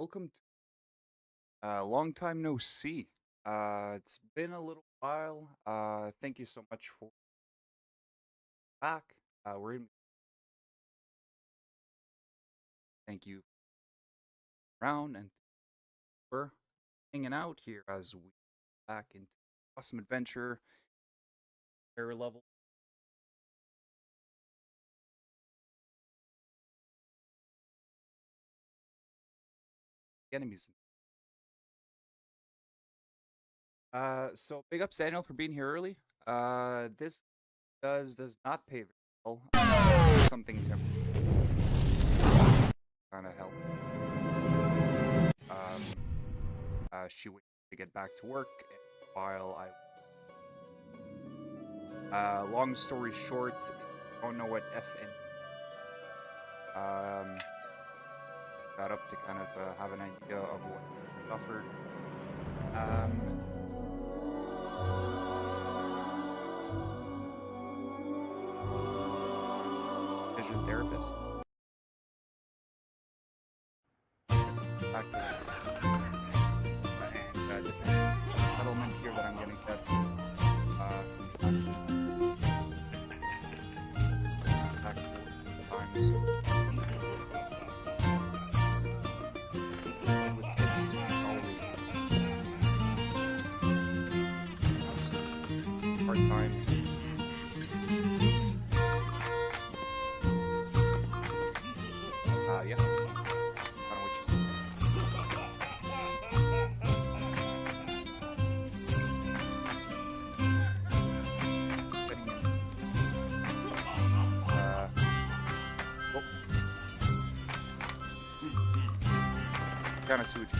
Welcome to long time no see. It's been a little while. Thank you so much for back. We're gonna thank you around and for hanging out here as we back into awesome adventure. Air level enemies. So big ups Daniel for being here early. This does not pay very well. Something to kind of help. She waited to get back to work while long story short, I don't know what FN got up to kind of have an idea of what we offered. Vision therapist. Back to and the settlement here that I'm gonna get back to times. Hard times. Yeah. Kind of what you said. Getting in. Oh. Kind of see what you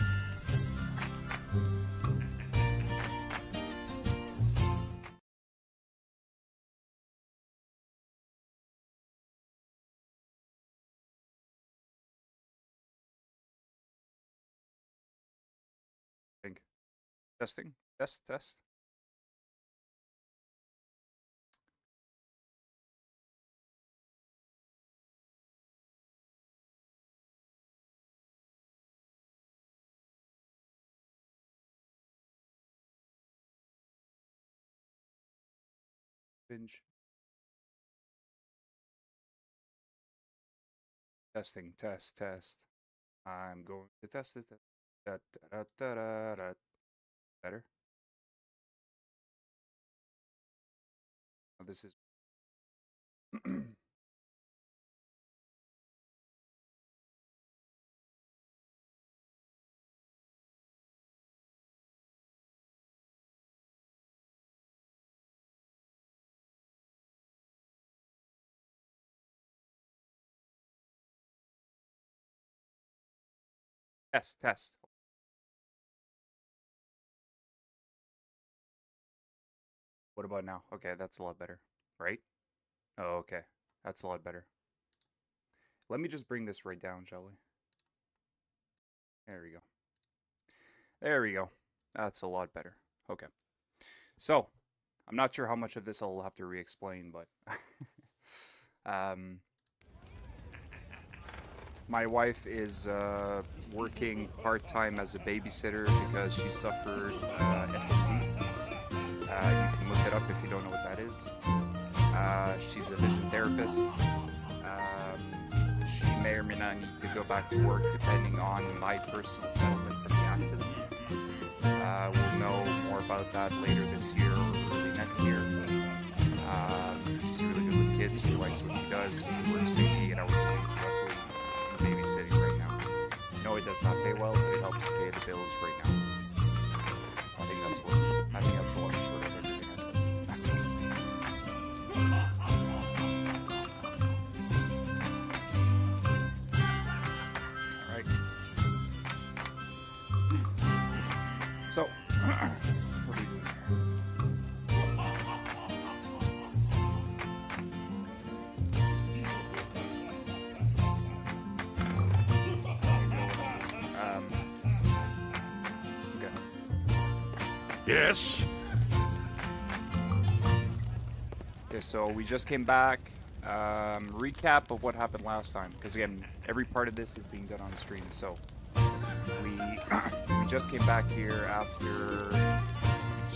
think. Testing. Test. Binge. Testing. Test. I'm going to test it. Da, da, da, da, da. Better. Oh, this is. Test. What about now? Okay, that's a lot better, right? Oh, okay. That's a lot better. Let me just bring this right down, shall we? There we go. There we go. That's a lot better. Okay. So, I'm not sure how much of this I'll have to re-explain, but my wife is working part-time as a babysitter because she suffered FMD. You can look it up if you don't know what that is. She's a vision therapist. She may or may not need to go back to work depending on my personal settlement from the accident. We'll know more about that later this year or early next year. She's really good with kids. She likes what she does. She works maybe 8 hours a week roughly babysitting right now. No, it does not pay well, but it helps pay the bills right now. I think that's a lot short of everything I said. Alright. So, what are we doing here? Okay. Yes? Okay, so we just came back. Recap of what happened last time, because again, every part of this is being done on stream. So, We just came back here after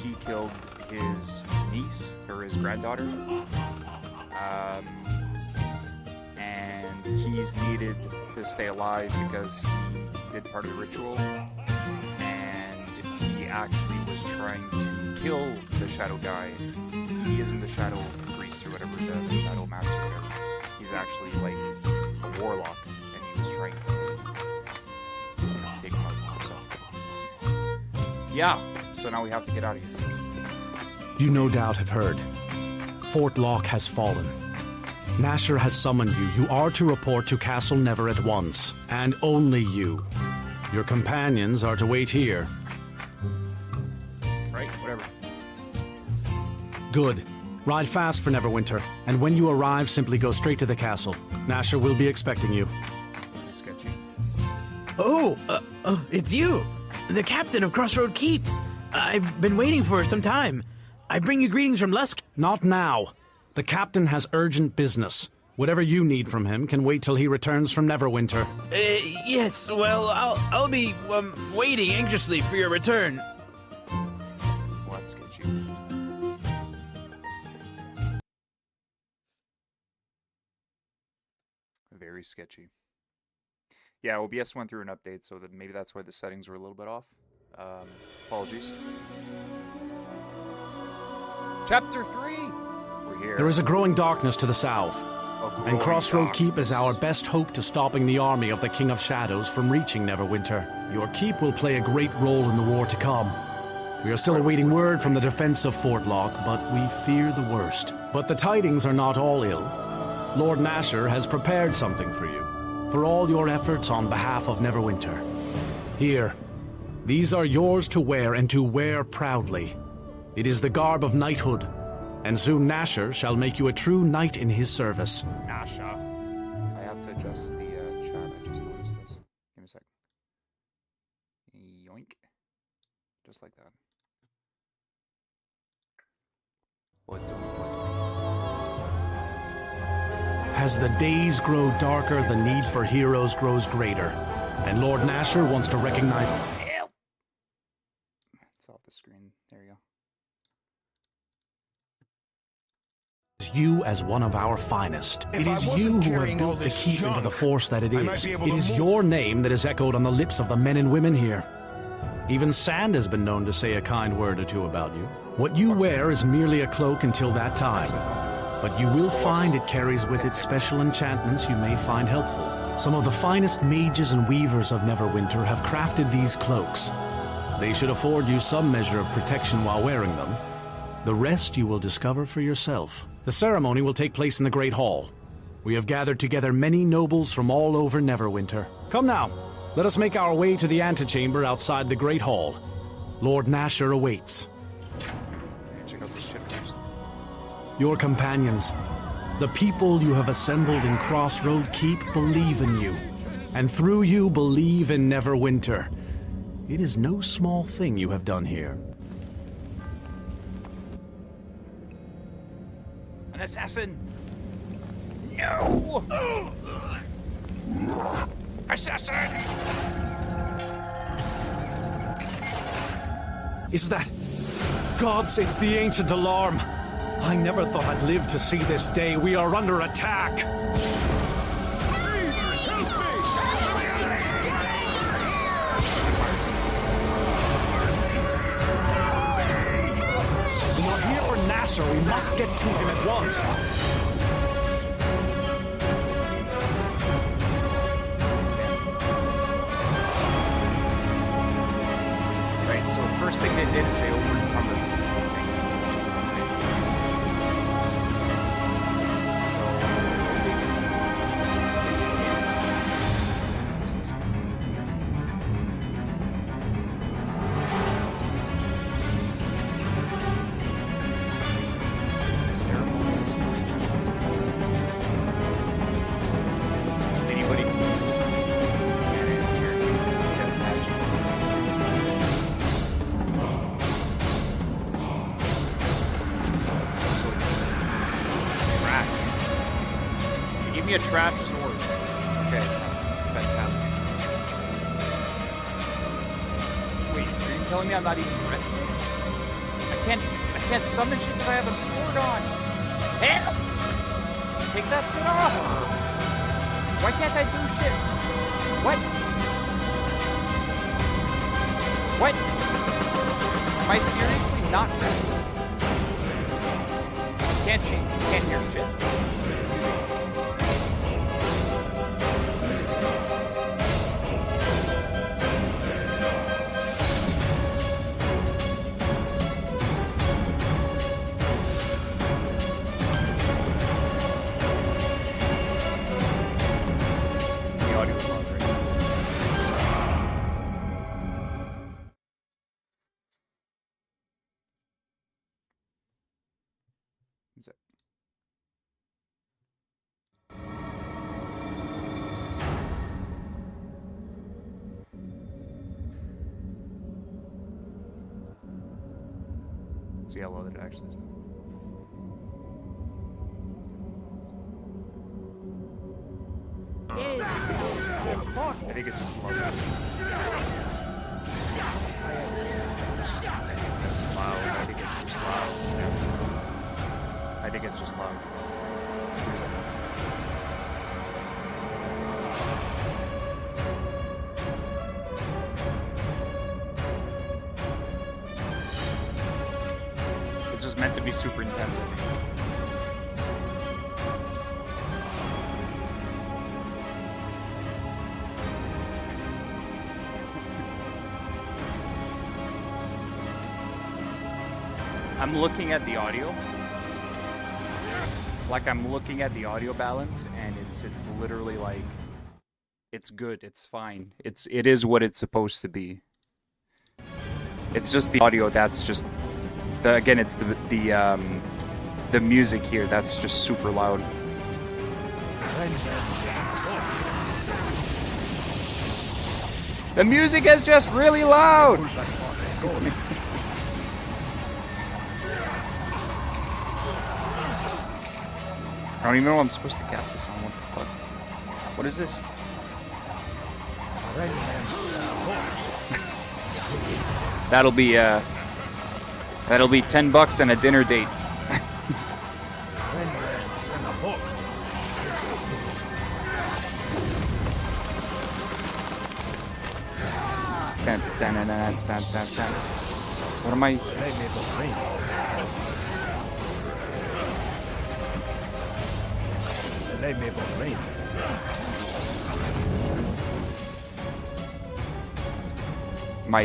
he killed his niece, or his granddaughter. And he's needed to stay alive because he did part of the ritual. And he actually was trying to kill the shadow guy. He isn't the shadow priest or whatever, the shadow master or whatever. He's actually like a warlock, and he was trying to take him out. So. Yeah, so now we have to get out of here. You no doubt have heard. Fort Lock has fallen. Nasher has summoned you. You are to report to Castle Never at once, and only you. Your companions are to wait here. Right, whatever. Good. Ride fast for Neverwinter, and when you arrive, simply go straight to the castle. Nasher will be expecting you. It's sketchy. Oh, it's you, the captain of Crossroad Keep. I've been waiting for some time. I bring you greetings from Lusk. Not now. The captain has urgent business. Whatever you need from him can wait till he returns from Neverwinter. Yes, well, I'll be waiting anxiously for your return. Well, that's sketchy. Very sketchy. Yeah, OBS went through an update, so that maybe that's why the settings were a little bit off. Apologies. Chapter 3! We're here. There is a growing darkness to the south, and Crossroad Keep is our best hope to stopping the army of the King of Shadows from reaching Neverwinter. Your keep will play a great role in the war to come. We are still awaiting word from the defense of Fort Lock, but we fear the worst. But the tidings are not all ill. Lord Nasher has prepared something for you, for all your efforts on behalf of Neverwinter. Here, these are yours to wear, and to wear proudly. It is the garb of knighthood, and soon Nasher shall make you a true knight in his service. Nasha. I have to adjust the chat. I just noticed this. Give me a sec. Yoink. Just like that. As the days grow darker, the need for heroes grows greater, and Lord Nasher wants to recognize... It's off the screen. There you go. you as one of our finest. It is you who have built the keep into the force that it is. It is your name that is echoed on the lips of the men and women here. Even Sand has been known to say a kind word or two about you. What you wear is merely a cloak until that time, but you will find it carries with it special enchantments you may find helpful. Some of the finest mages and weavers of Neverwinter have crafted these cloaks. They should afford you some measure of protection while wearing them. The rest you will discover for yourself. The ceremony will take place in the Great Hall. We have gathered together many nobles from all over Neverwinter. Come now, let us make our way to the antechamber outside the Great Hall. Lord Nasher awaits. Check out the shifters. Your companions, the people you have assembled in Crossroad Keep, believe in you, and through you believe in Neverwinter. It is no small thing you have done here. An assassin! No! Assassin! Is that... Gods, it's the ancient alarm! I never thought I'd live to see this day. We are under attack! We are here for Nasher. We must get to him at once. Right, so first thing they did is they overcommitted. Which is not big. So ceremonies. Anybody can use it. And here, get magic. So it's trash. You give me a trash sword. Okay, that's fantastic. telling me I'm not even resting? I can't summon shit because I have a sword on. Help! Take that shit off! Why can't I do shit? What? What? Am I seriously not resting? Can't change. Can't hear shit. Music skills. The audio is not great. Is it? See how low that actually is. I think it's just low. It's loud. I think it's just loud. I think it's just loud. It's just meant to be super intense, I think. I'm looking at the audio. Like I'm looking at the audio balance, and it's literally like it's good, it's fine. It is what it's supposed to be. It's just the audio that's just again it's the music here that's just super loud. The music is just really loud. I don't even know what I'm supposed to cast this on. What the fuck? What is this? That'll be $10 and a dinner date. What am I?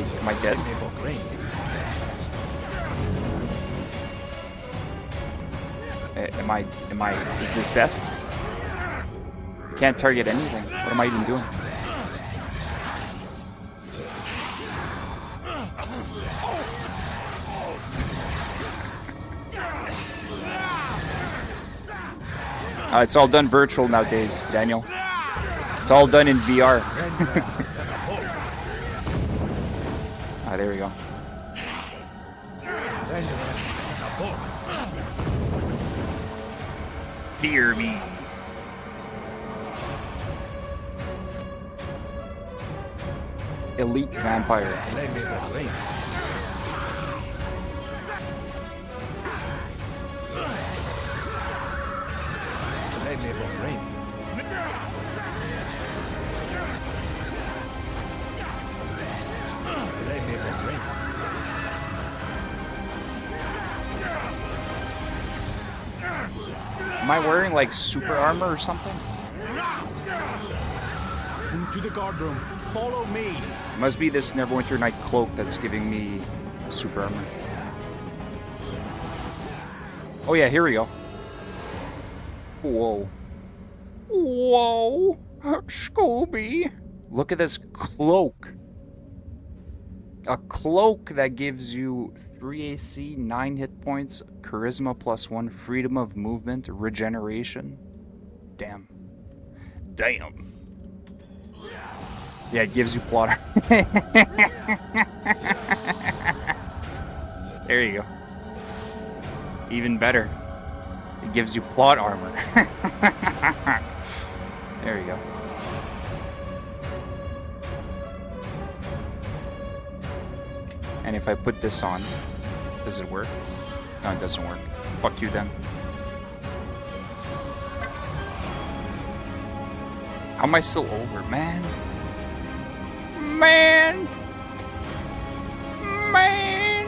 Am I dead? Am I, is this death? I can't target anything. What am I even doing? It's all done virtual nowadays, Daniel. It's all done in VR. Ah, there we go. Fear me. Elite vampire. Am I wearing like super armor or something? To the guard room. Follow me. Must be this Neverwinter Night cloak that's giving me super armor. Oh yeah, here we go. Whoa. Whoa. Scooby. Look at this cloak. A cloak that gives you 3 AC, 9 hit points, charisma +1, freedom of movement, regeneration. Damn. Damn. Yeah, it gives you plot. There you go. Even better. It gives you plot armor. There you go. And if I put this on, does it work? No, it doesn't work. Fuck you then. How am I still over, man? Man! Man!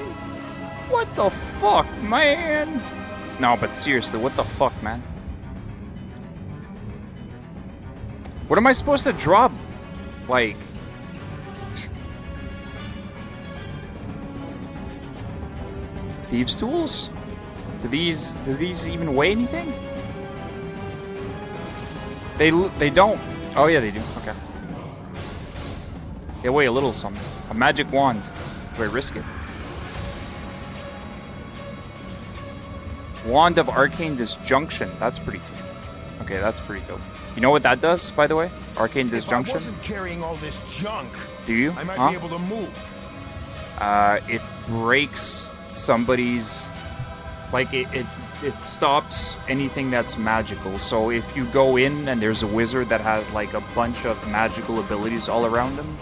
What the fuck, man? No, but seriously, what the fuck, man? What am I supposed to drop? Like... Thieves' tools? Do these even weigh anything? They don't. Oh yeah, they do. Okay. They weigh a little something. A magic wand. Do I risk it? Wand of Arcane Disjunction. That's pretty cool. Okay, that's pretty dope. You know what that does, by the way? Arcane Disjunction? If I wasn't carrying all this junk, do you? I might be able to move. It breaks somebody's... Like, it stops anything that's magical. So if you go in and there's a wizard that has, like, a bunch of magical abilities all around him,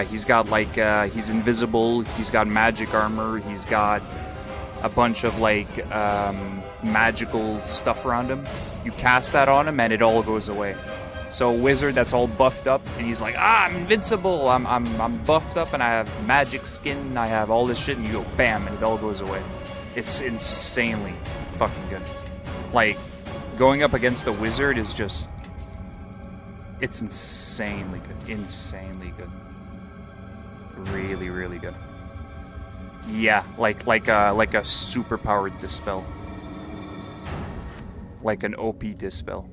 he's got, like, he's invisible, he's got magic armor, he's got a bunch of, like, magical stuff around him. You cast that on him and it all goes away. So a wizard that's all buffed up and he's like, I'm invincible, I'm buffed up and I have magic skin, I have all this shit, and you go bam and it all goes away. It's insanely fucking good. Like, going up against the wizard is just... It's insanely good. Insanely good. Really, really good. Yeah, like a super powered dispel. Like an OP dispel.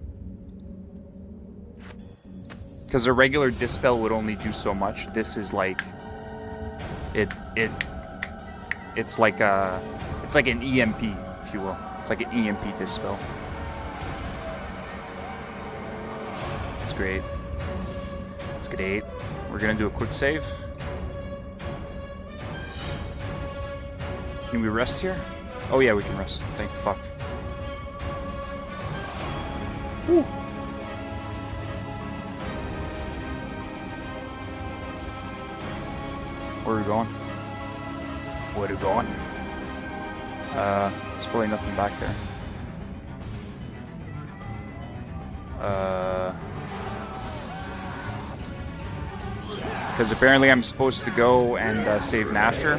Because a regular dispel would only do so much. This is like... It's like a... It's like an EMP, if you will. It's like an EMP dispel. It's great. It's great. We're gonna do a quick save. Can we rest here? Oh yeah, we can rest. Thank fuck. Whew. Where are we going? Where are we going? There's probably nothing back there. Because apparently I'm supposed to go and save Nasher.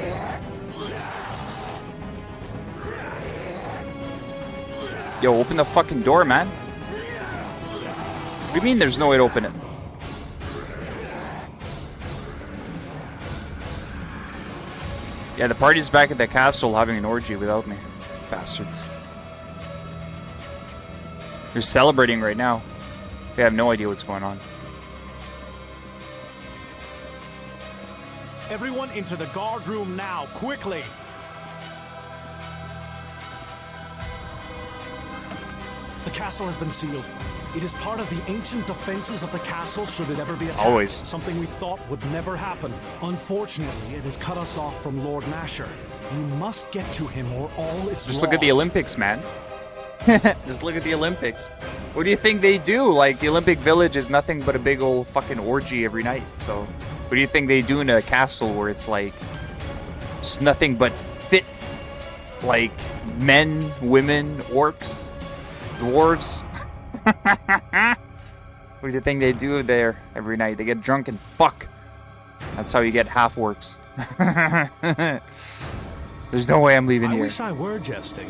Yo, open the fucking door, man. What do you mean there's no way to open it? Yeah, the party's back at the castle having an orgy without me. Bastards. They're celebrating right now. They have no idea what's going on. Everyone into the guard room now, quickly! The castle has been sealed. It is part of the ancient defenses of the castle should it ever be attacked. Always. Something we thought would never happen. Unfortunately, it has cut us off from Lord Nasher. We must get to him or all is Just look at the Olympics, man. Just look at the Olympics. What do you think they do? Like, the Olympic Village is nothing but a big old fucking orgy every night. So, what do you think they do in a castle where it's like, just nothing but fit, like, men, women, orcs, dwarves? What do you think they do there every night? They get drunk and fuck. That's how you get half orcs. There's no way I'm leaving here. I wish I were jesting.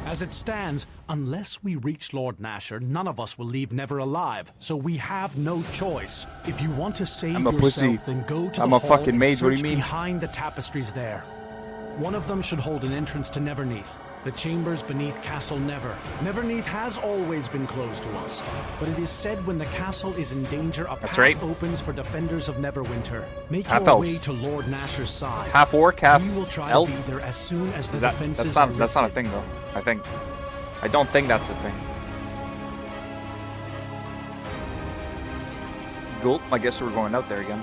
As it stands, unless we reach Lord Nasher, none of us will leave Never alive. So we have no choice. If you want to save I'm a yourself, pussy. then go to I'm the a hall fucking and mage, what do you search mean? behind the tapestries there. One of them should hold an entrance to Neverneath, the chambers beneath Castle Never. Neverneath has always been closed to us, but it is said when the castle is in danger, a path opens for defenders of Neverwinter. Make half your elves. way to Lord Nasher's side. Half orc, half We will try elf. to be there as soon as the Is that, defenses that's not a lifted. thing though. I don't think that's a thing. Gulp, I guess we're going out there again.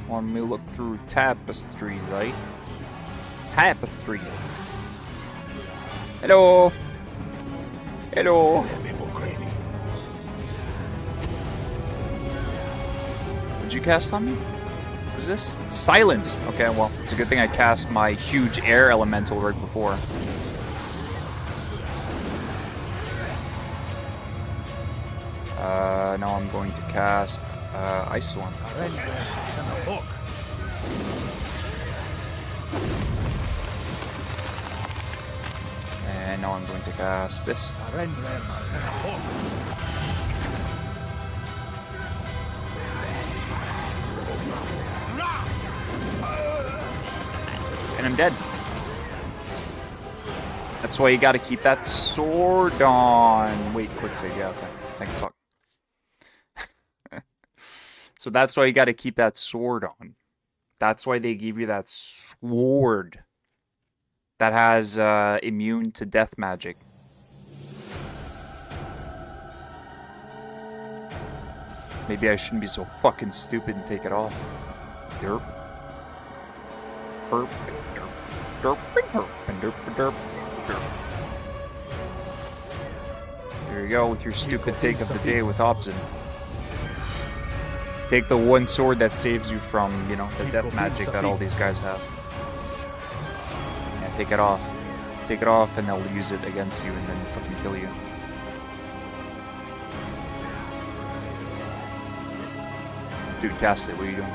Let me look through tapestries, right? Tapestries. Hello. Hello. What'd you cast on me? What is this? Silence! Okay, well, it's a good thing I cast my huge air elemental right before. Now I'm going to cast Ice Storm. And now I'm going to cast this. And I'm dead. That's why you gotta keep that sword on. Wait, quick save. Yeah, okay. Thank fuck. So that's why you gotta keep that sword on. That's why they give you that sword that has immune to death magic. Maybe I shouldn't be so fucking stupid and take it off. Derp. Derp. Derp. Derp. Derp. Derp. Derp. There you go with your stupid take of the day with ObZen. Take the one sword that saves you from, you know, the death magic that all these guys have. Yeah, take it off. Take it off and they'll use it against you and then fucking kill you. Dude, cast it. What are you doing?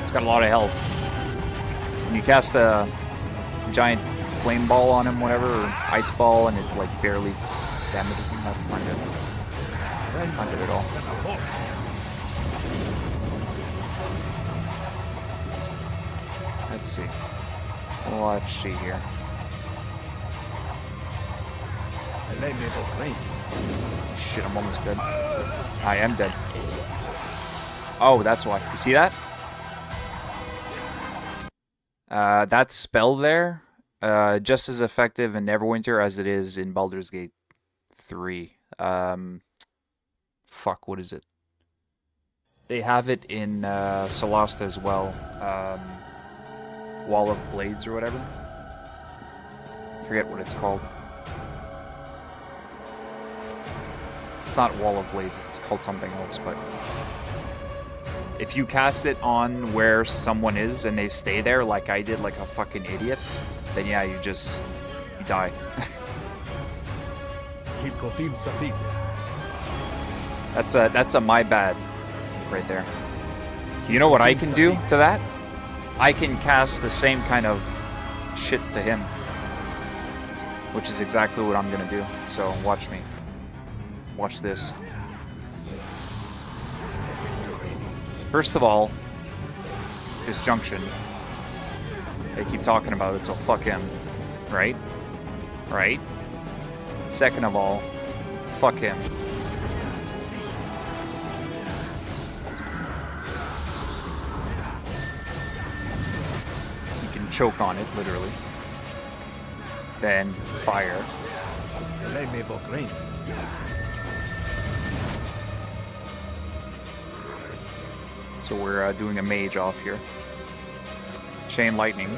It's got a lot of health. When you cast a giant flame ball on him, whatever, or ice ball, and it like barely damages him, that's not good. That's not good at all. Let's see. Let's see here. Shit, I'm almost dead. I am dead. Oh, that's why. You see that? That spell there, just as effective in Neverwinter as it is in Baldur's Gate 3. Fuck, what is it? They have it in Solasta as well. Wall of Blades or whatever. I forget what it's called. It's not Wall of Blades, it's called something else, but if you cast it on where someone is and they stay there like I did like a fucking idiot, then yeah, you die. That's a my bad right there. You know what I can do to that? I can cast the same kind of shit to him, which is exactly what I'm gonna do. So watch me. Watch this. First of all, disjunction. They keep talking about it, so fuck him. Right? Right? Second of all, fuck him. You can choke on it, literally. Then fire. So we're doing a mage off here. Chain lightning.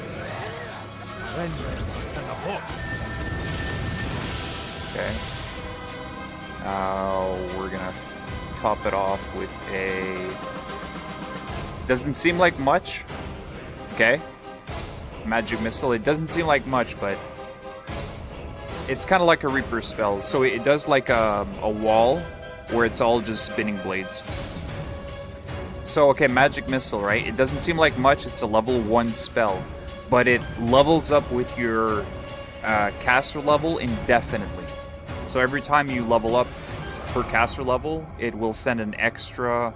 Okay. Now we're gonna top it off with a... Doesn't seem like much. Okay. Magic missile. It doesn't seem like much, but it's kind of like a Reaper spell. So it does like a wall where it's all just spinning blades. So, okay, Magic Missile, right? It doesn't seem like much. It's a level 1 spell. But it levels up with your caster level indefinitely. So every time you level up per caster level, it will send an extra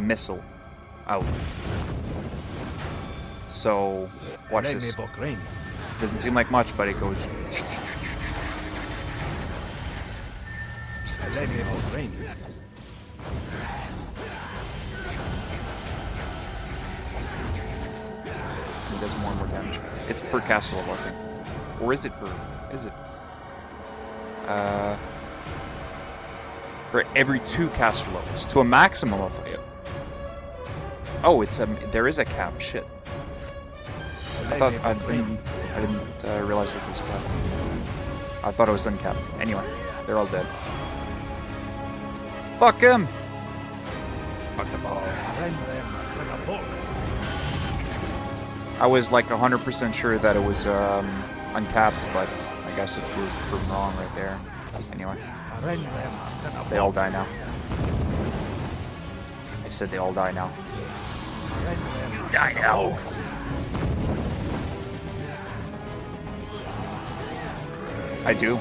missile out. So, watch this. Doesn't seem like much, but it goes... It does more and more damage. It's per caster level, I think. Or is it per... Is it? for every 2 caster levels to a maximum of. Oh, there is a cap. Shit. I didn't realize that there was a cap. I thought it was uncapped. Anyway, they're all dead. Fuck him. Fuck the ball. I was like 100% sure that it was uncapped, but I guess it's proven wrong right there. Anyway, they all die now. I said they all die now. You die now. I do.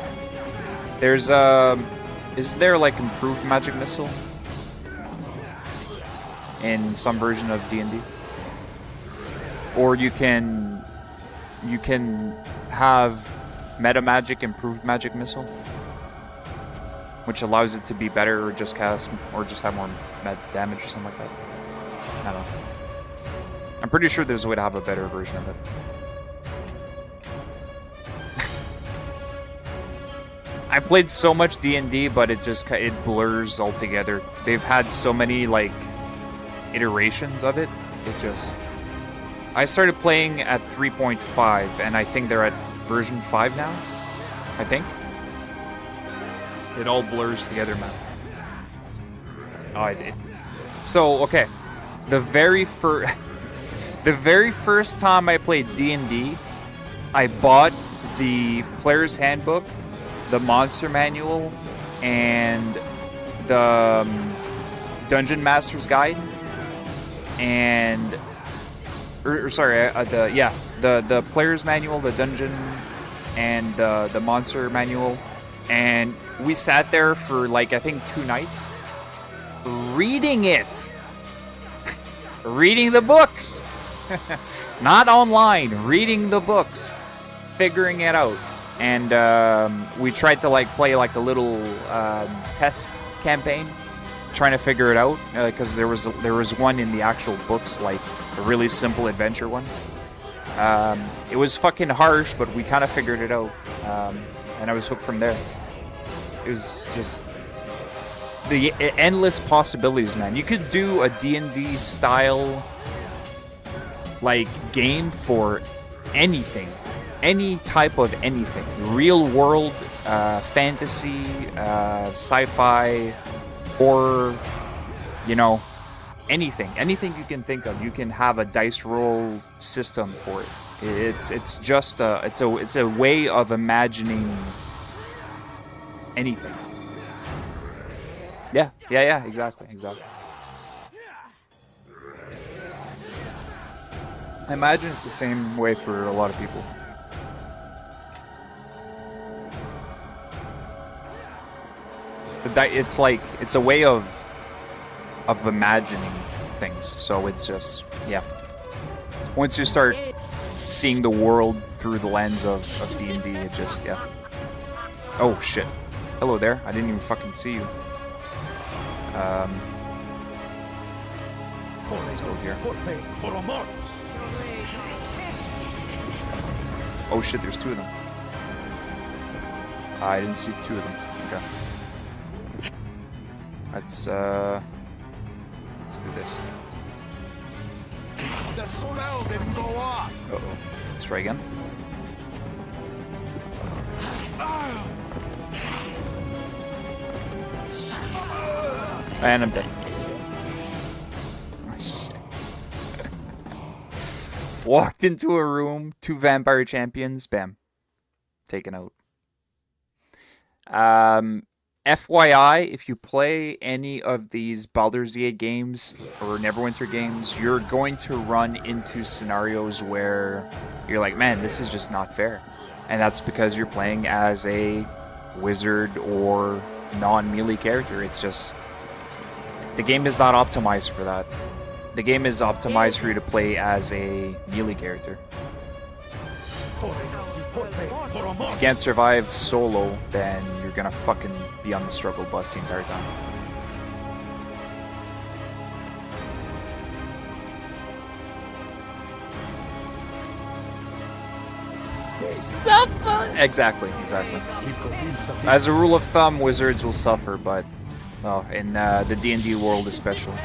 There's is there like improved magic missile in some version of D&D? Or you can have meta magic improved magic missile, which allows it to be better or just cast or just have more damage or something like that. I don't know. I'm pretty sure there's a way to have a better version of it. I played so much D&D, but it blurs altogether. They've had so many like iterations of it. I started playing at 3.5, and I think they're at version 5 now. I think. It all blurs together, man. Oh, I did. So, okay. The very first time I played D&D, I bought the Player's Handbook, the Monster Manual, and the Dungeon Master's Guide, and the Player's Manual, the Dungeon, and the Monster Manual, and we sat there for like I think 2 nights, reading it, reading the books, not online, reading the books, figuring it out. And we tried to like play like a little test campaign, trying to figure it out because there was one in the actual books, like a really simple adventure one. It was fucking harsh, but we kind of figured it out, and I was hooked from there. It was just the endless possibilities, man. You could do a D&D style like game for anything. Any type of anything. Real world, fantasy, sci-fi, horror, you know, anything. Anything you can think of. You can have a dice roll system for it. It's just it's a way of imagining anything. Yeah, exactly. I imagine it's the same way for a lot of people. It's like it's a way of imagining things. So it's just once you start seeing the world through the lens of D&D, it just Oh shit! Hello there. I didn't even fucking see you. Let's go here. Oh shit! There's 2 of them. I didn't see 2 of them. Okay. Let's do this. The spell didn't go off. Uh-oh. Let's try again. And I'm dead. Nice. Walked into a room, 2 vampire champions, bam. Taken out. FYI, if you play any of these Baldur's Gate games or Neverwinter games, you're going to run into scenarios where you're like, man, this is just not fair. And that's because you're playing as a wizard or non-melee character. It's just... the game is not optimized for that. The game is optimized for you to play as a melee character. If you can't survive solo, then you're gonna fucking be on the struggle bus the entire time. Suffer! Exactly. As a rule of thumb, wizards will suffer, but Oh, in the D&D world especially.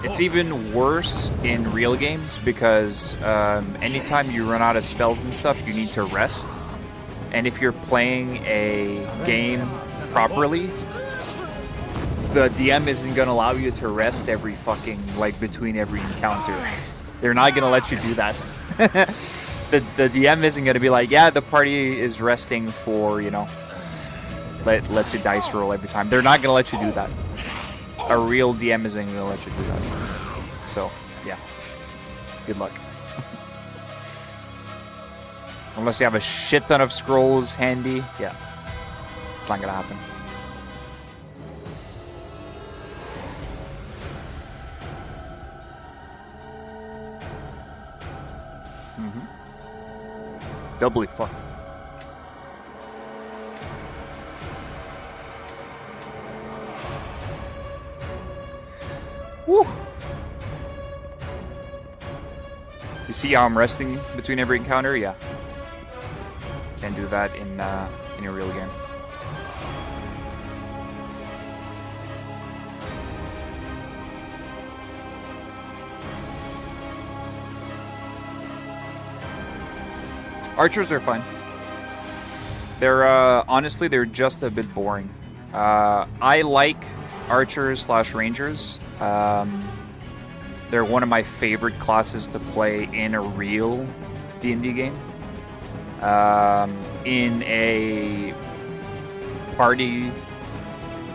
It's even worse in real games because anytime you run out of spells and stuff, you need to rest. And if you're playing a game properly, the DM isn't going to allow you to rest every fucking, like, between every encounter. They're not going to let you do that. The DM isn't going to be like, yeah, the party is resting for, you know, lets you dice roll every time. They're not going to let you do that. A real DM isn't going to let you do that. So, yeah. Good luck. Unless you have a shit ton of scrolls handy, yeah. It's not going to happen. Doubly fucked. Woo! You see how I'm resting between every encounter? Yeah. Can't do that in a real game. Archers are fine. They're honestly, they're just a bit boring. I like archers / rangers. They're one of my favorite classes to play in a real D&D game. In a party,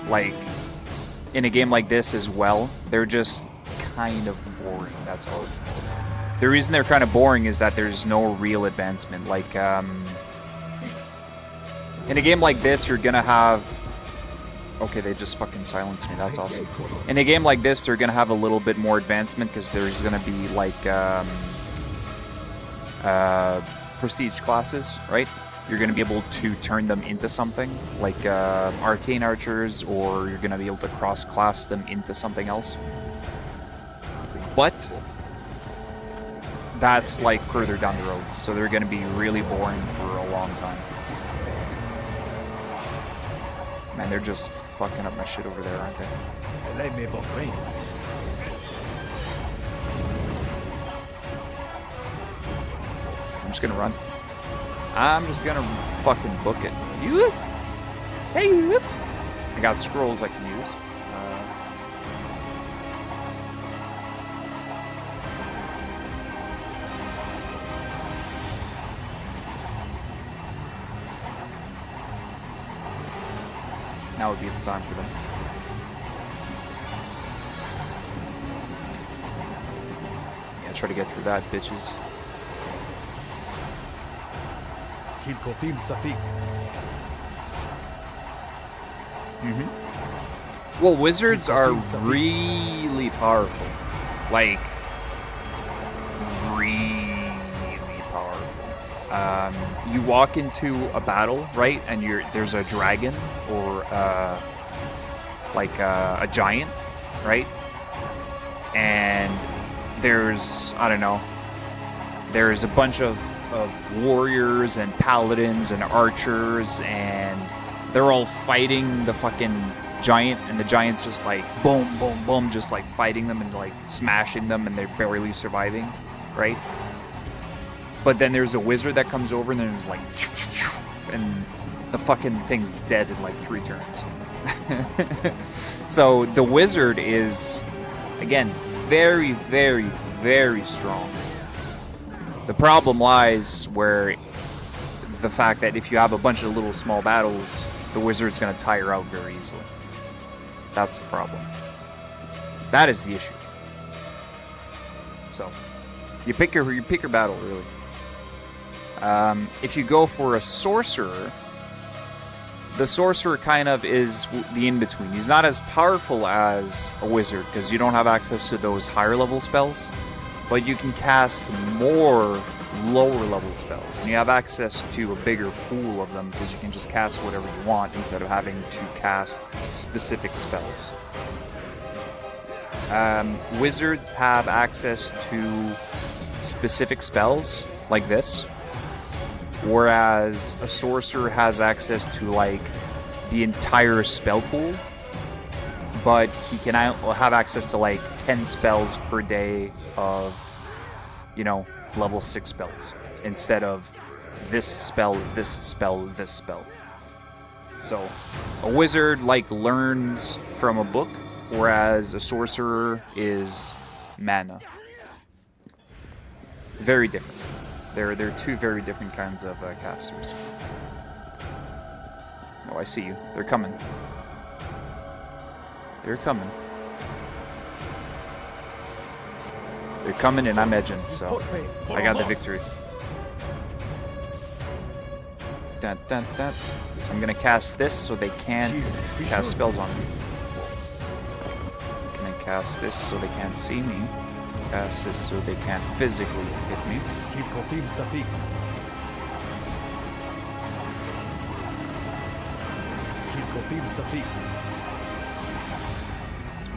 like in a game like this as well, they're just kind of boring. That's all. The reason they're kind of boring is that there's no real advancement. Like, in a game like this, you're gonna have... Okay, they just fucking silenced me. That's awesome. In a game like this, they're gonna have a little bit more advancement because there's gonna be, like, prestige classes, right? You're gonna be able to turn them into something, like arcane archers, or you're gonna be able to cross-class them into something else. But... that's like further down the road, so they're going to be really boring for a long time. Man, they're just fucking up my shit over there, aren't they? I'm just gonna run. I'm just gonna fucking book it. You? Hey, you? I got scrolls I can use. Now would be the time for them. Yeah, try to get through that, bitches. Well, wizards are really powerful. Like, really powerful. You walk into a battle, right, and there's a dragon or a giant, right? And there's, I don't know, there's a bunch of warriors and paladins and archers, and they're all fighting the fucking giant, and the giant's just like boom, boom, boom, just like fighting them and like smashing them, and they're barely surviving, right? But then there's a wizard that comes over and then it's like, and the fucking thing's dead in like 3 turns. So the wizard is, again, very, very, very strong. The problem lies where the fact that if you have a bunch of little small battles, the wizard's going to tire out very easily. That's the problem. That is the issue. So you pick your battle, really. If you go for a sorcerer, the sorcerer kind of is the in-between. He's not as powerful as a wizard because you don't have access to those higher level spells, but you can cast more lower level spells, and you have access to a bigger pool of them because you can just cast whatever you want instead of having to cast specific spells. Wizards have access to specific spells like this, whereas a sorcerer has access to like the entire spell pool, but he can have access to like 10 spells per day of, you know, level 6 spells instead of this spell, this spell, this spell. So a wizard like learns from a book, whereas a sorcerer is mana. Very different. They're two very different kinds of casters. Oh, I see you. They're coming. They're coming. They're coming and I'm edging, so I got the victory. Dun, dun, dun. So I'm gonna cast this so they can't cast spells on me. I'm gonna cast this so they can't see me. Cast this so they can't physically hit me.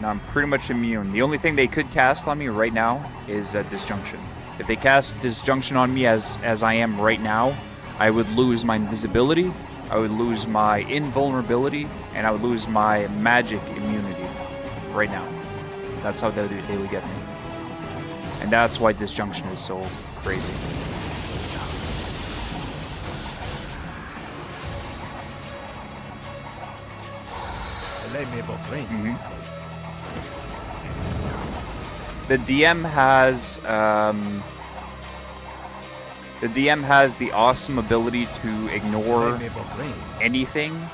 Now I'm pretty much immune. The only thing they could cast on me right now is Disjunction. If they cast Disjunction on me as I am right now, I would lose my invisibility, I would lose my invulnerability, and I would lose my magic immunity right now. That's how they would get me. And that's why Disjunction is so crazy. Mm-hmm. The DM has the awesome ability to ignore anything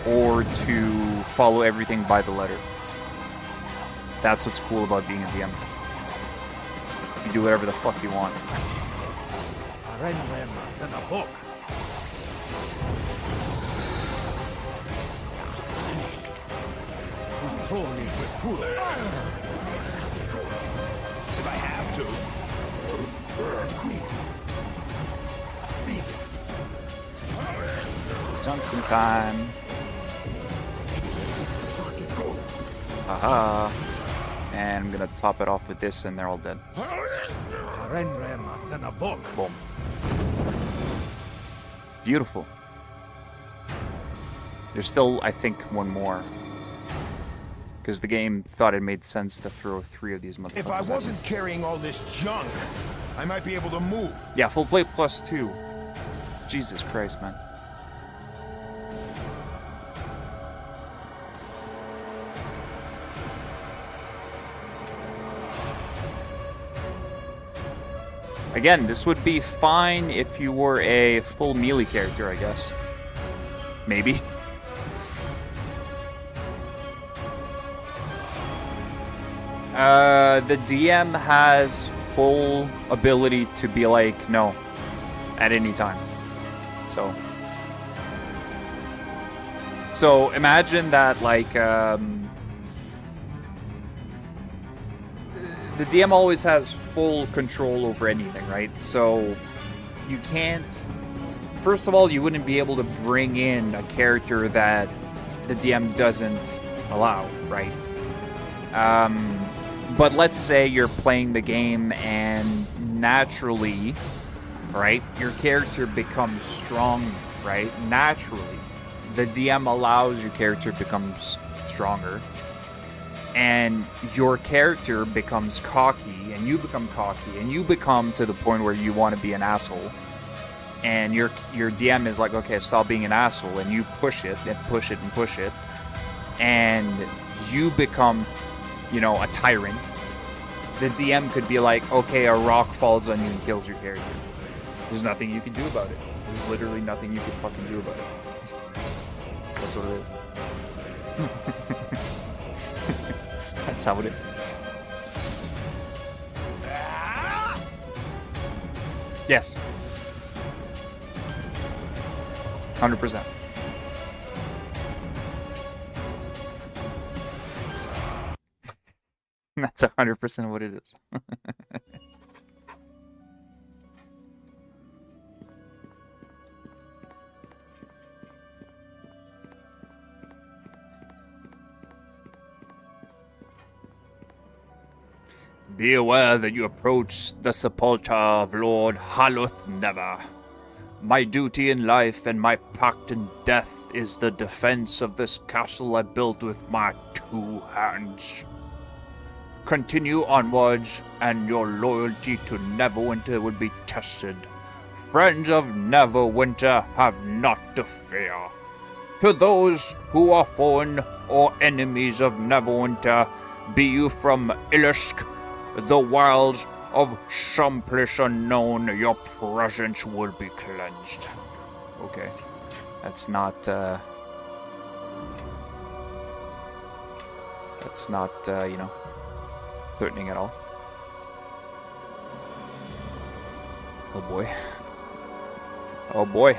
or to follow everything by the letter. That's what's cool about being a DM. You do whatever the fuck you want. If I have to. Junction time. Aha. And I'm gonna top it off with this and they're all dead. Boom. Beautiful. There's still, I think, one more. Because the game thought it made sense to throw 3 of these motherfuckers. If I wasn't carrying all this junk, I might be able to move. Yeah, full plate +2. Jesus Christ, man. Again, this would be fine if you were a full melee character, I guess. Maybe. The DM has full ability to be like, no, at any time. So imagine that, like, the DM always has full control over anything, right? So you can't, first of all, you wouldn't be able to bring in a character that the DM doesn't allow, right? But let's say you're playing the game and naturally, right, your character becomes strong, right? Naturally. The DM allows your character becomes stronger. And your character becomes cocky, and you become cocky, and you become to the point where you want to be an asshole. And your DM is like, okay, stop being an asshole, and you push it, and push it, and push it. And you become, you know, a tyrant. The DM could be like, okay, a rock falls on you and kills your character. There's nothing you can do about it. There's literally nothing you can fucking do about it. That's what it is. That's how it is. Yes. 100%. That's 100% what it is. Be aware that you approach the sepulchre of Lord Haloth Never. My duty in life and my pact in death is the defense of this castle I built with my two hands. Continue onwards, and your loyalty to Neverwinter will be tested. Friends of Neverwinter have not to fear. To those who are foreign or enemies of Neverwinter, be you from Illusk, the wilds of some place unknown, your presence will be cleansed. Okay. That's not, you know, threatening at all. Oh boy. Oh boy.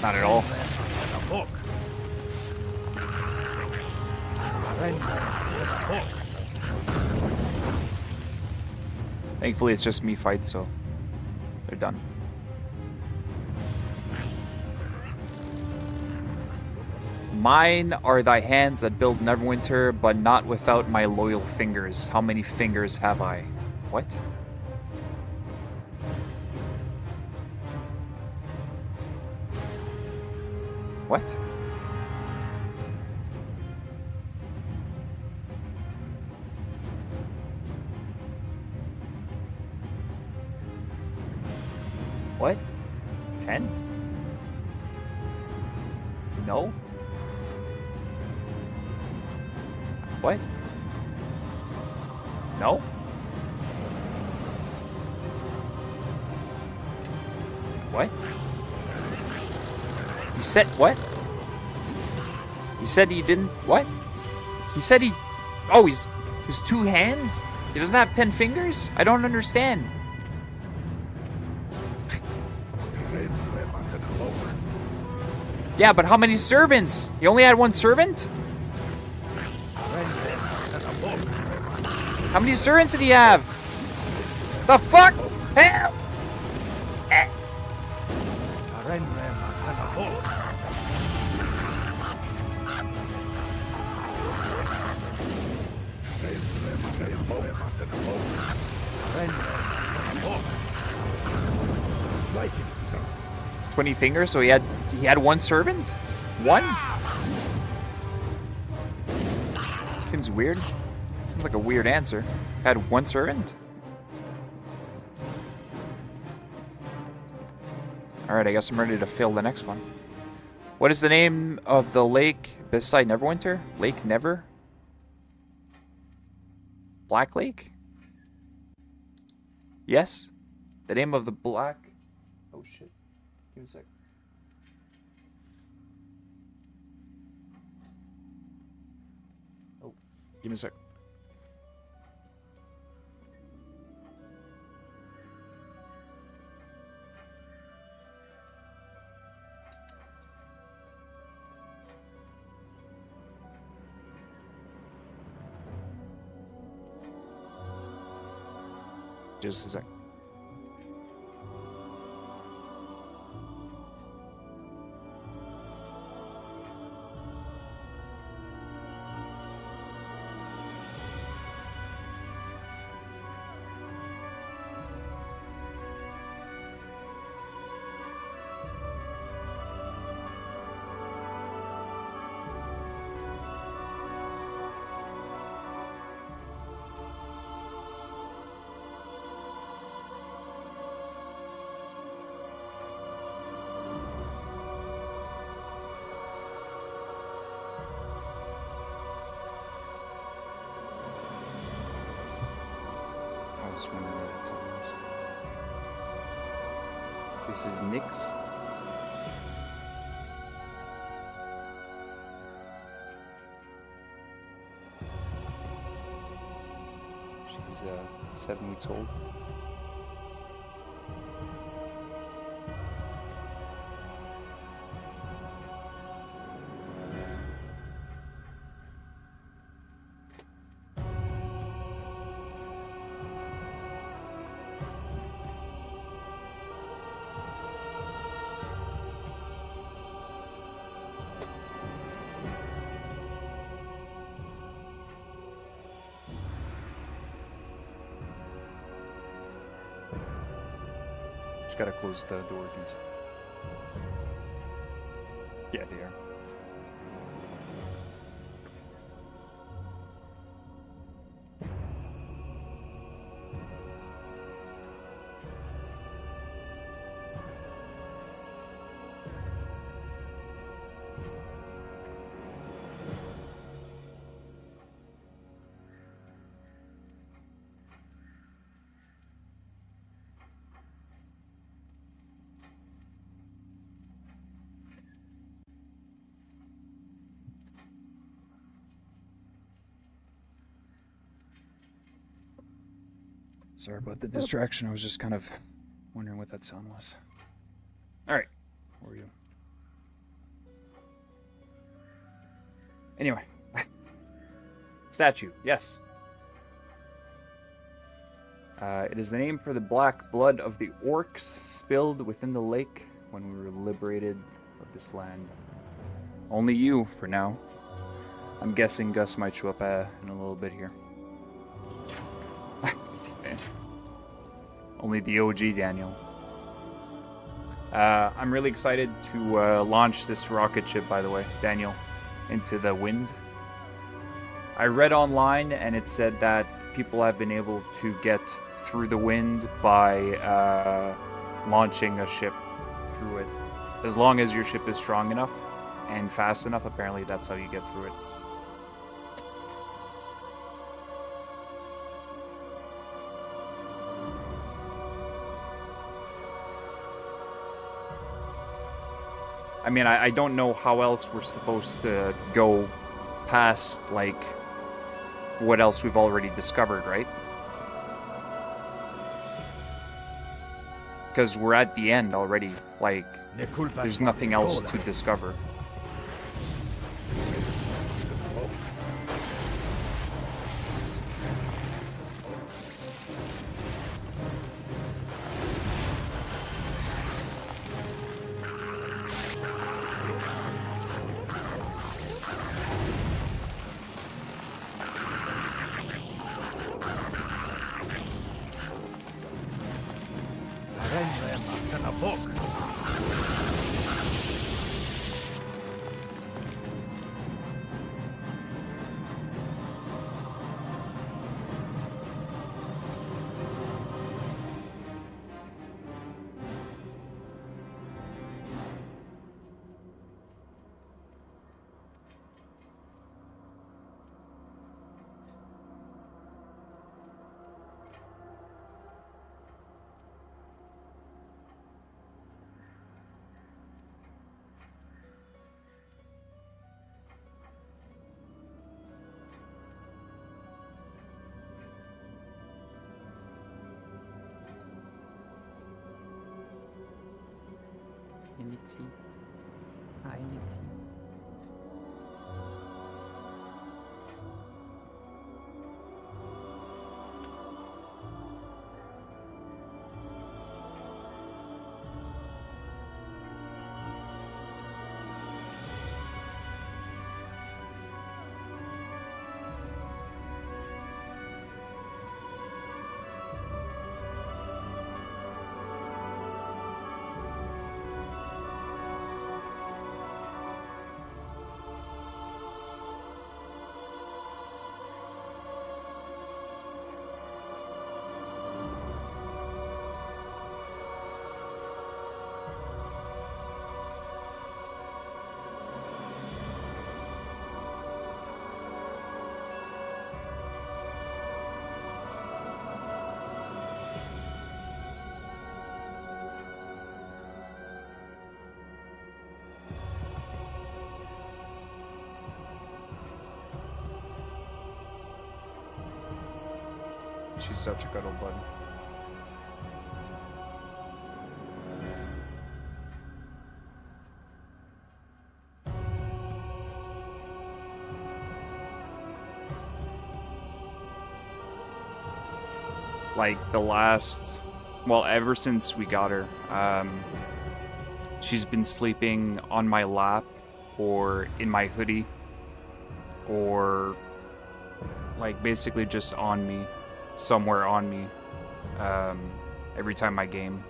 Not at all. Thankfully, it's just me fights, so they're done. Mine are thy hands that build Neverwinter, but not without my loyal fingers. How many fingers have I? What? What? What? 10? No? What? No? What? He said what? He said he didn't what? He said he oh he's two hands? He doesn't have 10 fingers? I don't understand. Yeah, but how many servants? He only had one servant? How many servants did he have? The fuck? Help! Like it. 20 fingers, so he had one servant? One? Seems weird. Seems like a weird answer. Had one servant? Alright, I guess I'm ready to fill the next one. What is the name of the lake beside Neverwinter? Lake Never? Black Lake? Yes? The name of the black... Oh shit. Give me a sec. Oh, give me a sec. Just a sec. I was wondering where that song was. This is Nyx. She's 7 weeks old. Just gotta close the door. Yeah, they are. Sorry about the distraction. I was just kind of wondering what that sound was. Alright. Where are you? Anyway. Statue. Yes. It is the name for the black blood of the orcs spilled within the lake when we were liberated of this land. Only you, for now. I'm guessing Gus might show up in a little bit here. Only the OG Daniel. I'm really excited to launch this rocket ship, by the way, Daniel, into the wind. I read online and it said that people have been able to get through the wind by launching a ship through it. As long as your ship is strong enough and fast enough, apparently that's how you get through it. I mean, I don't know how else we're supposed to go past, like, what else we've already discovered, right? Because we're at the end already. Like, there's nothing else to discover. Nixie. Hi, Nixie. She's such a cuddle bud. Like the last, well, ever since we got her, she's been sleeping on my lap or in my hoodie or like basically just on me. Somewhere on me every time I game.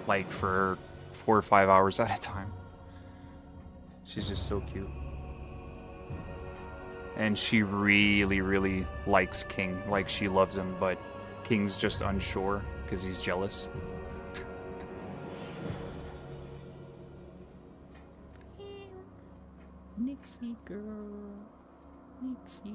like for 4 or 5 hours at a time. She's just so cute. And she really, really likes King. Like, she loves him, but King's just unsure because he's jealous. Nixie girl. Nixie.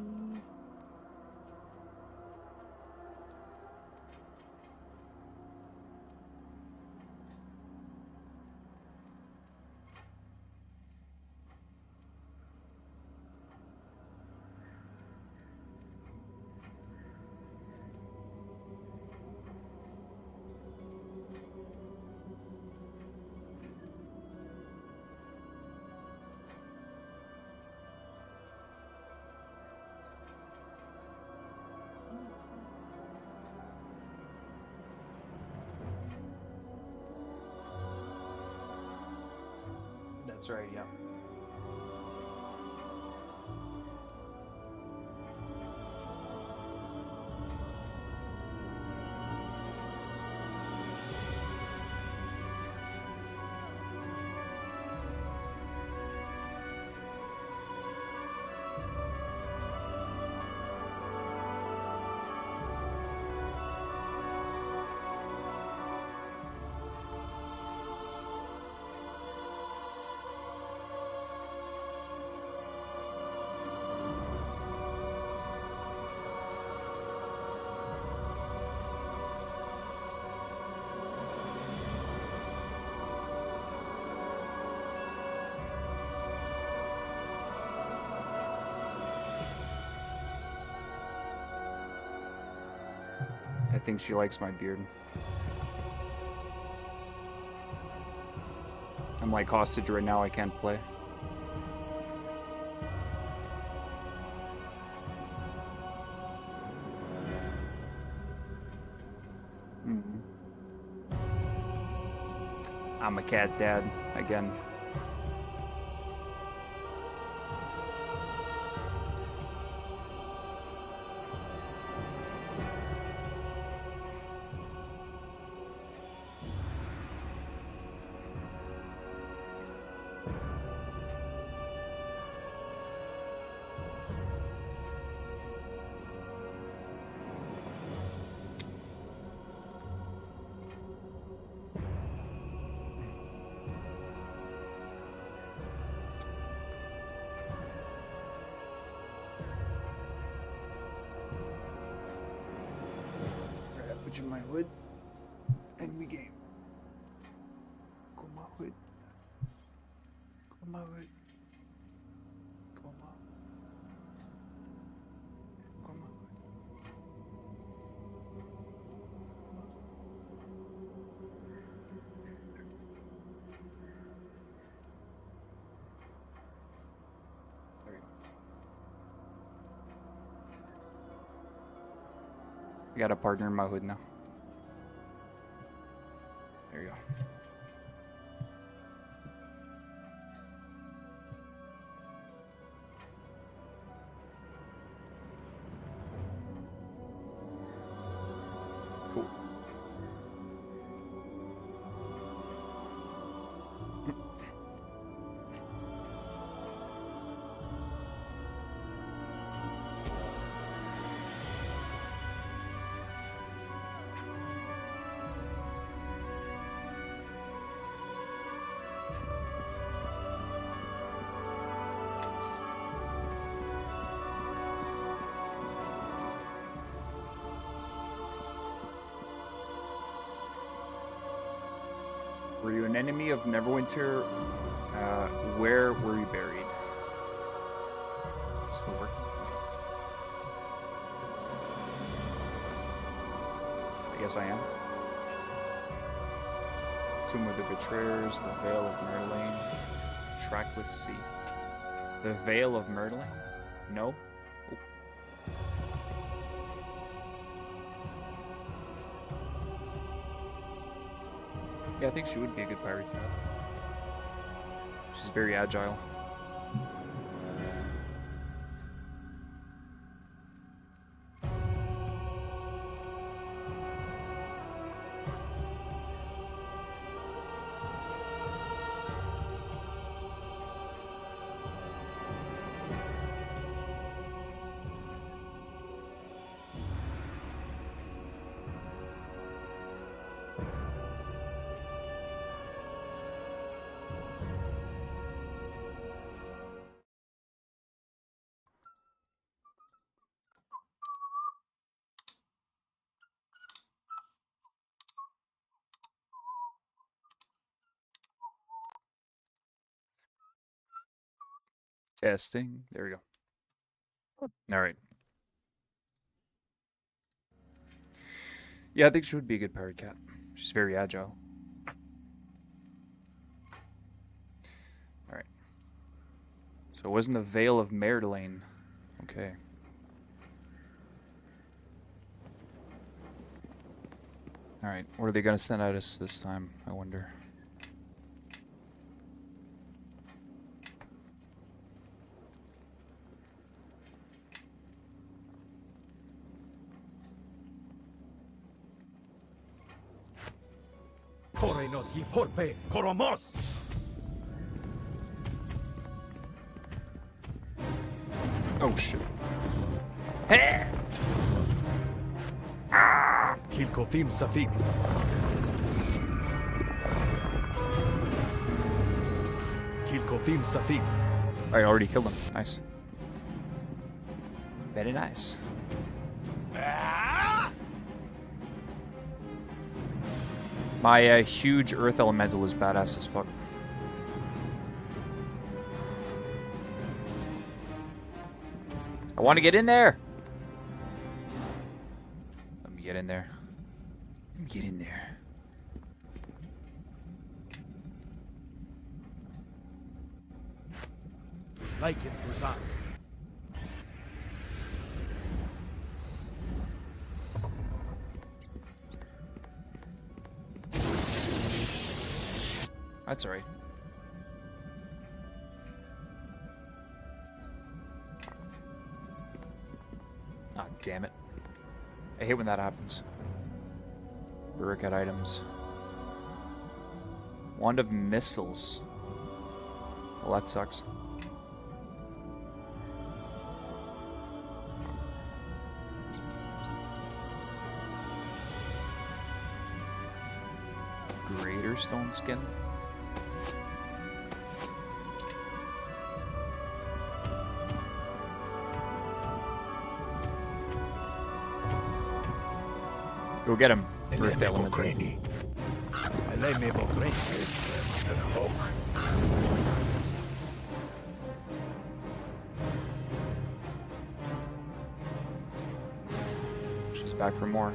That's right, yeah. I think she likes my beard. I'm like hostage right now, I can't play. I'm a cat dad again. Put in my hood and we game. Go my hood. Go my hood. Go my. Go my hood. There we go. We got a partner in my hood now. There you go. Cool. Were you an enemy of Neverwinter? Where were you buried? Still working? I guess I am. Tomb of the Betrayers, the Veil of Merlin, Trackless Sea. The Veil of Merlin? No? Oh. Yeah, I think she would be a good pirate cat. She's very agile. Testing. There we go. All right. Yeah, I think she would be a good pirate cat. She's very agile. All right. So it wasn't the Vale of Merdelane. Okay. All right. What are they gonna send at us this time? I wonder. Corenos y porpe coromos. Oh shit. Hey! Kilkofim safin. Kilkofim safin. I already killed him. Nice. Very nice. My huge earth elemental is badass as fuck. I want to get in there. Let me get in there. Let me get in there. Like it, Fuzan. That's alright. Ah, damn it. I hate when that happens. Burricat items. Wand of missiles. Well, that sucks. Greater stone skin. Go get him, Earth Element. She's back for more.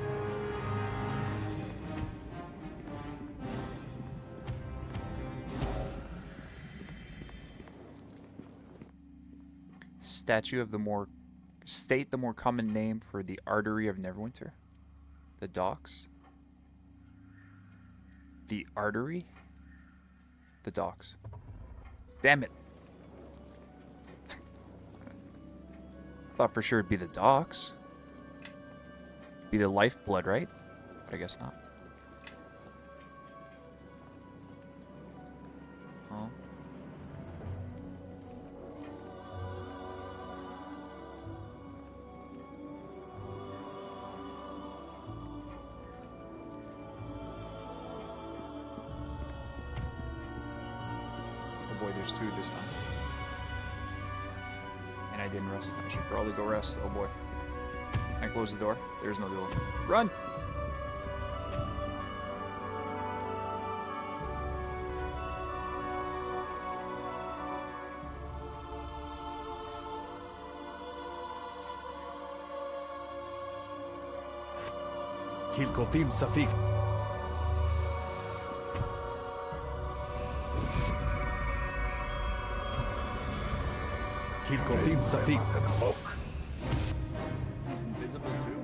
Statue of the more... State the more common name for the artery of Neverwinter. The docks? The artery? The docks. Damn it. Thought for sure it'd be the docks. Be the lifeblood, right? But I guess not. Oh. Oh boy, there's two this time. And I didn't rest. I should probably go rest. Oh boy. Can I close the door? There's no door. Run! Kilkofim safik. Kilkofim safik. He's invisible too?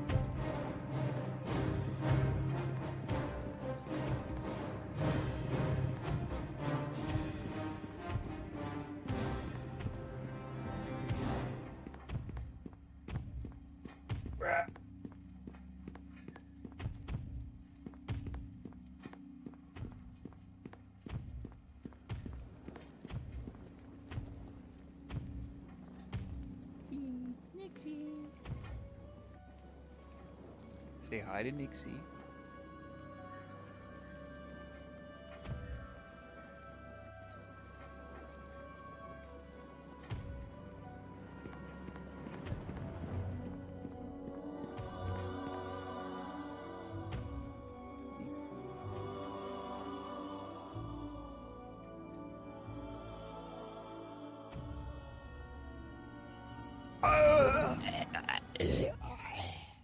Say hi to Nixie.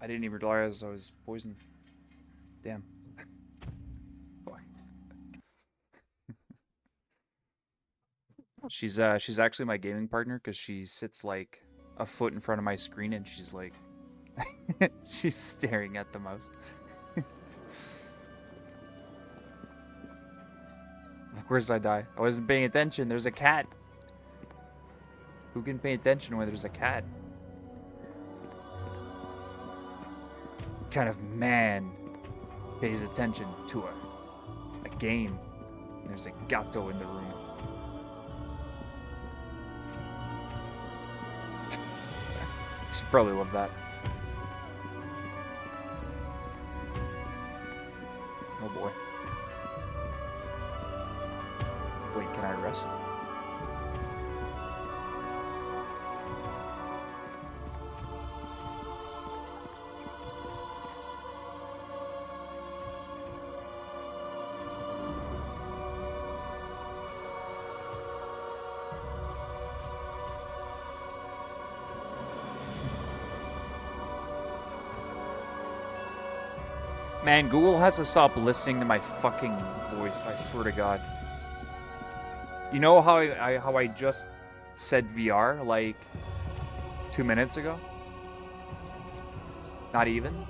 I didn't even realize I was poisoned. Damn. Fuck. She's actually my gaming partner because she sits like a foot in front of my screen and she's like she's staring at the mouse. Of course I die. I wasn't paying attention. There's a cat. Who can pay attention when there's a cat? What kind of man pays attention to a game? There's a gato in the room. She'd probably love that. Oh boy. Wait, can I rest? Man, Google has to stop listening to my fucking voice, I swear to God. You know how I just said VR like 2 minutes ago? Not even?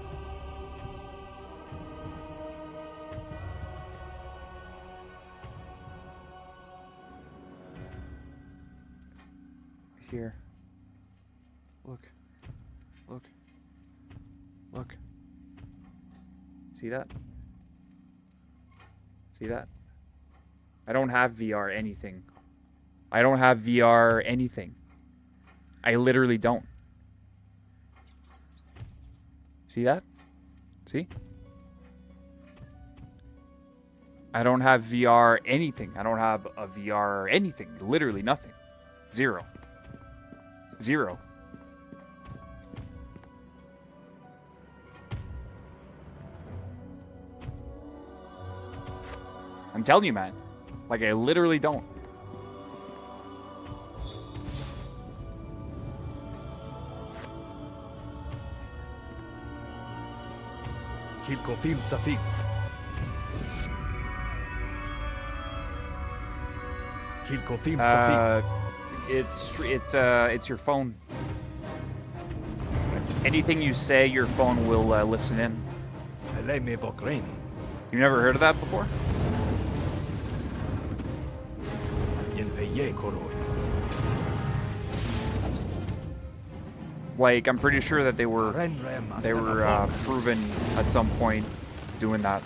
Here. Look. Look. Look. See that? See that? I don't have VR anything. I don't have VR anything. I literally don't. See that? See? I don't have VR anything. I don't have a VR anything. Literally nothing. Zero. Zero. I'm telling you, man. Like, I literally don't. Kilkofim Safik. Kilkofim Safik. It's your phone. Anything you say, your phone will listen in. Eleme Vokren. You never heard of that before? Like, I'm pretty sure that they were proven at some point doing that.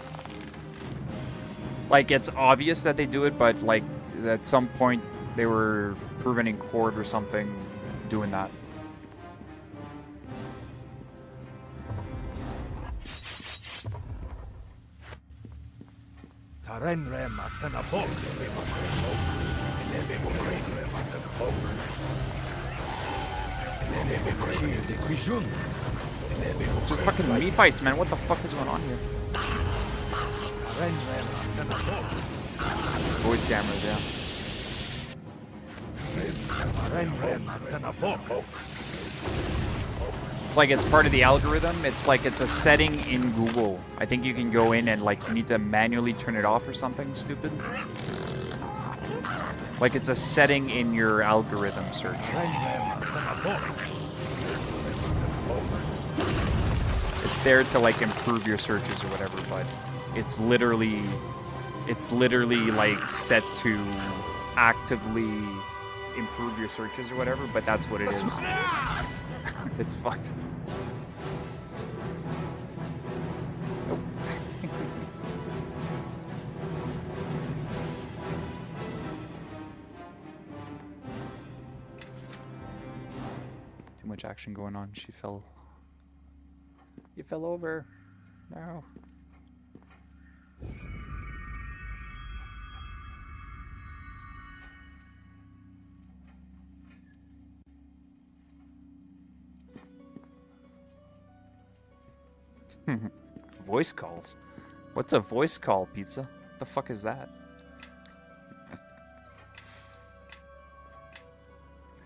Like, it's obvious that they do it, but like at some point they were proven in court or something doing that. Just fucking meat fights, man. What the fuck is going on here? Voice cameras, yeah. It's like it's part of the algorithm. It's like it's a setting in Google. I think you can go in and like you need to manually turn it off or something stupid. Like it's a setting in your algorithm search. It's there to like improve your searches or whatever, but it's literally like set to actively improve your searches or whatever, but that's what it is. It's fucked. Nope. Too much action going on. She fell. You fell over. No. Voice calls? What's a voice call, Pizza? What the fuck is that?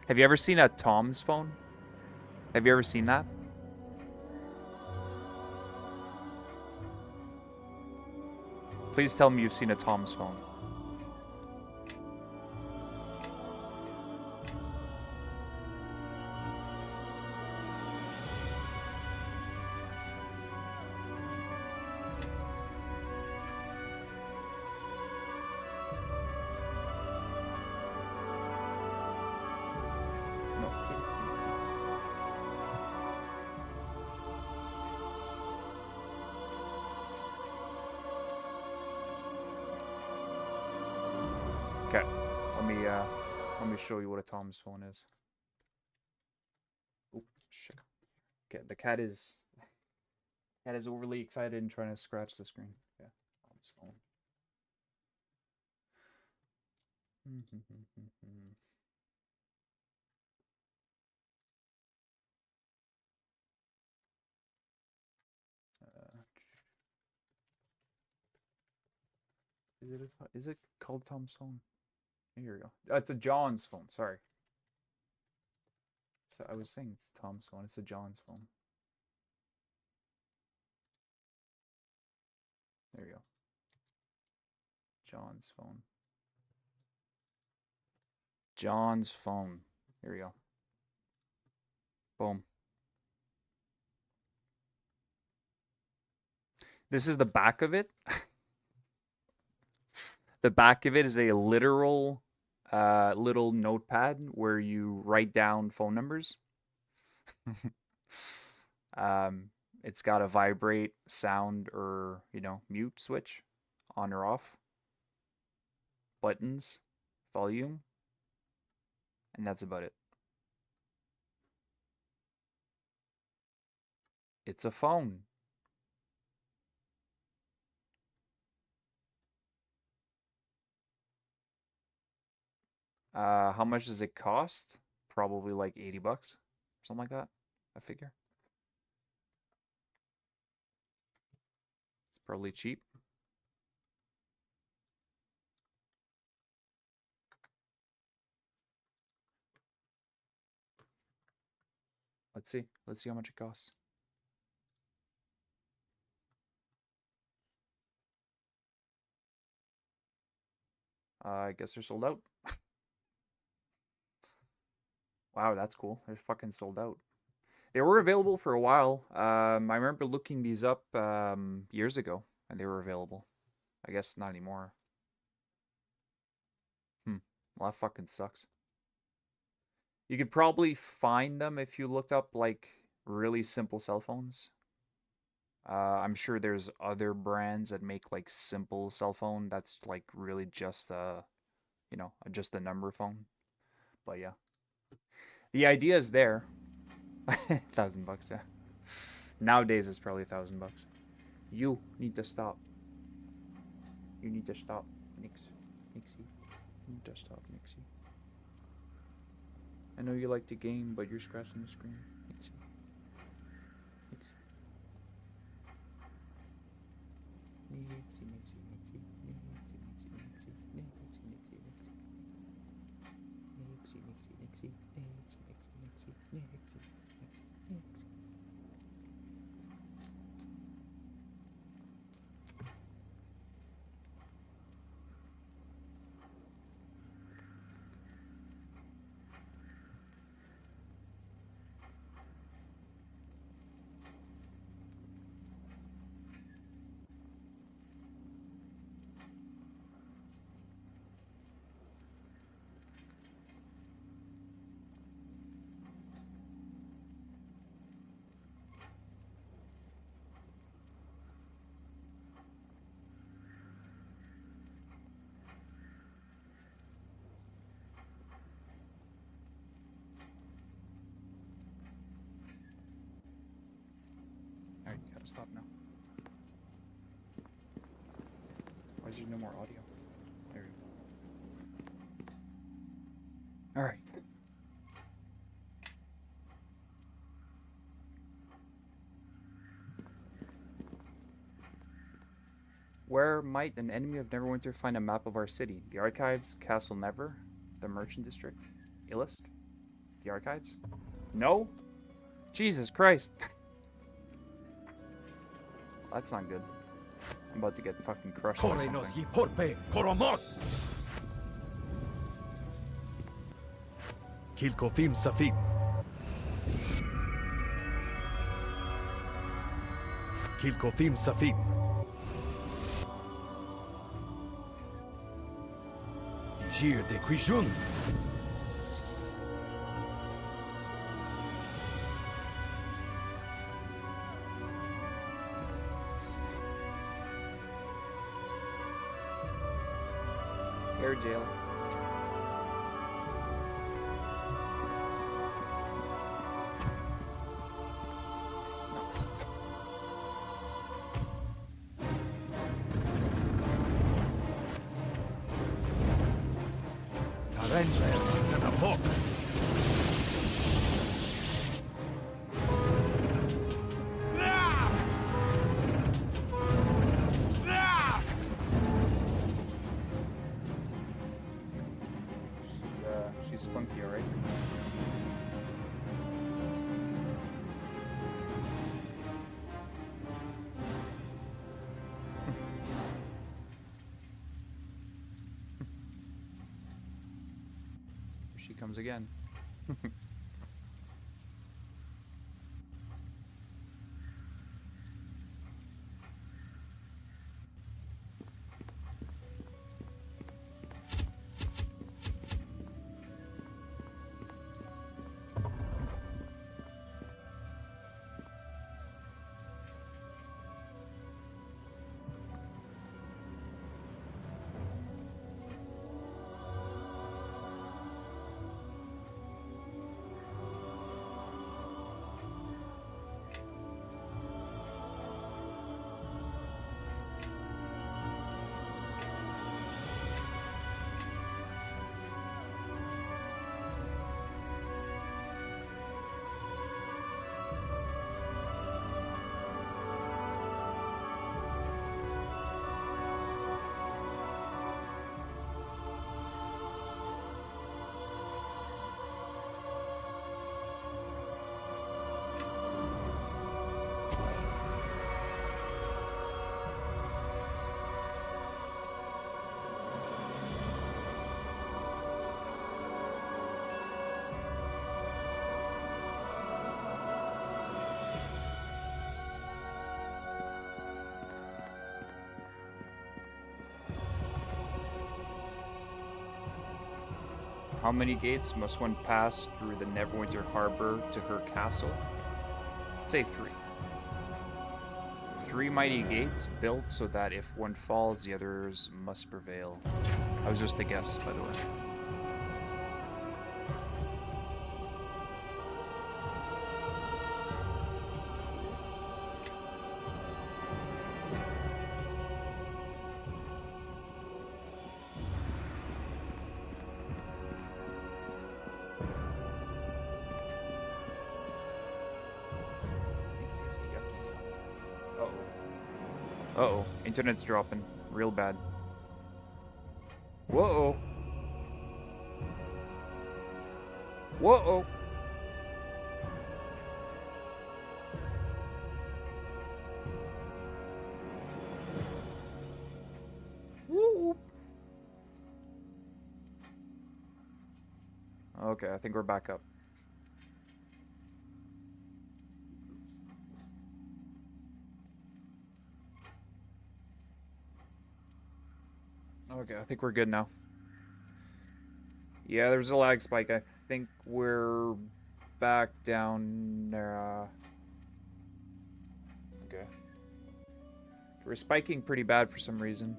Have you ever seen a Tom's phone? Have you ever seen that? Please tell me you've seen a Tom's phone. No, okay. Let me show you what a Tom's phone is. Oh shit. Okay, the cat is overly excited and trying to scratch the screen. Yeah, Tom's phone. Is it called Tom's phone? Here we go. It's a John's phone. Sorry. So I was saying Tom's phone. It's a John's phone. There you go. John's phone. John's phone. Here we go. Boom. This is the back of it. The back of it is a literal little notepad where you write down phone numbers. It's got a vibrate, sound, or, mute switch, on or off. Buttons, volume, and that's about it. It's a phone. How much does it cost? Probably like 80 bucks, something like that, I figure. It's probably cheap. Let's see how much it costs. I guess they're sold out. Wow, that's cool. They're fucking sold out. They were available for a while. I remember looking these up years ago, and they were available. I guess not anymore. Well, that fucking sucks. You could probably find them if you looked up, like, really simple cell phones. I'm sure there's other brands that make, like, simple cell phone that's, like, really just just a number phone. But yeah. The idea is there. $1,000, yeah. Nowadays it's probably $1,000. You need to stop. You need to stop, Nixie. You need to stop, Nixie. I know you like to game, but you're scratching the screen, Nixie. Alright, you gotta stop now. Why is there no more audio? There we go. Alright. Where might an enemy of Neverwinter find a map of our city? The Archives, Castle Never, the Merchant District, Illisk, the Archives? No? Jesus Christ. That's not good. I'm about to get fucking crushed by Korenos something. y porpe koromos. Kilkofim safin. Kilkofim safin. Jir de Quijun. Air jail. Nice. Tarenles and a book. She's spunky, alright? Here she comes again. How many gates must one pass through the Neverwinter harbor to her castle? Let's say 3. 3 mighty gates built so that if one falls, the others must prevail. I was just a guess, by the way. Uh-oh. Internet's dropping. Real bad. Whoa. Whoa. Whoop. Okay, I think we're back up. Okay, I think we're good now. Yeah, there was a lag spike. I think we're back down there. Okay. We're spiking pretty bad for some reason.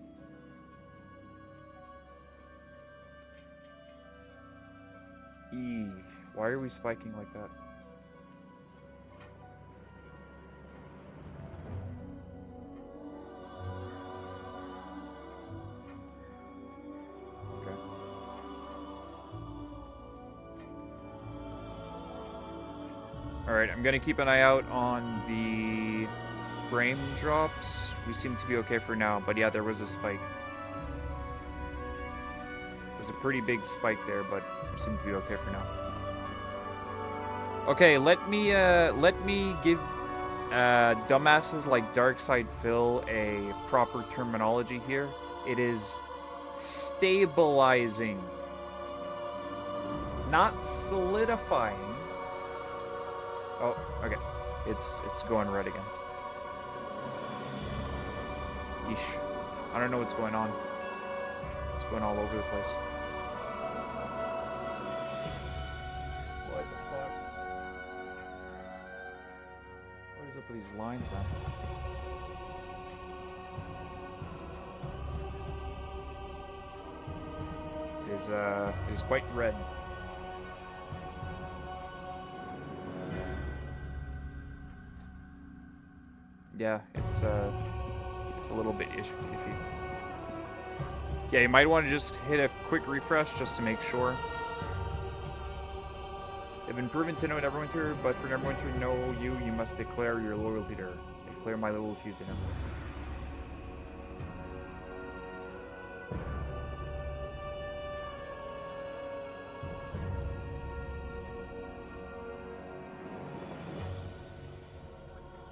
Why are we spiking like that? Alright, I'm gonna keep an eye out on the frame drops. We seem to be okay for now, but yeah, there was a spike. There's a pretty big spike there, but we seem to be okay for now. Okay, let me give dumbasses like Darkside Phil a proper terminology here. It is stabilizing, not solidifying. Oh, okay. It's going red again. Yeesh. I don't know what's going on. It's going all over the place. What the fuck? What is up with these lines, man? It is quite red. Yeah, it's a little bit iffy. Yeah, you might want to just hit a quick refresh just to make sure. I've been proven to know Neverwinter, but for Neverwinter to know you, you must declare your loyalty to her. Declare my loyalty to Neverwinter.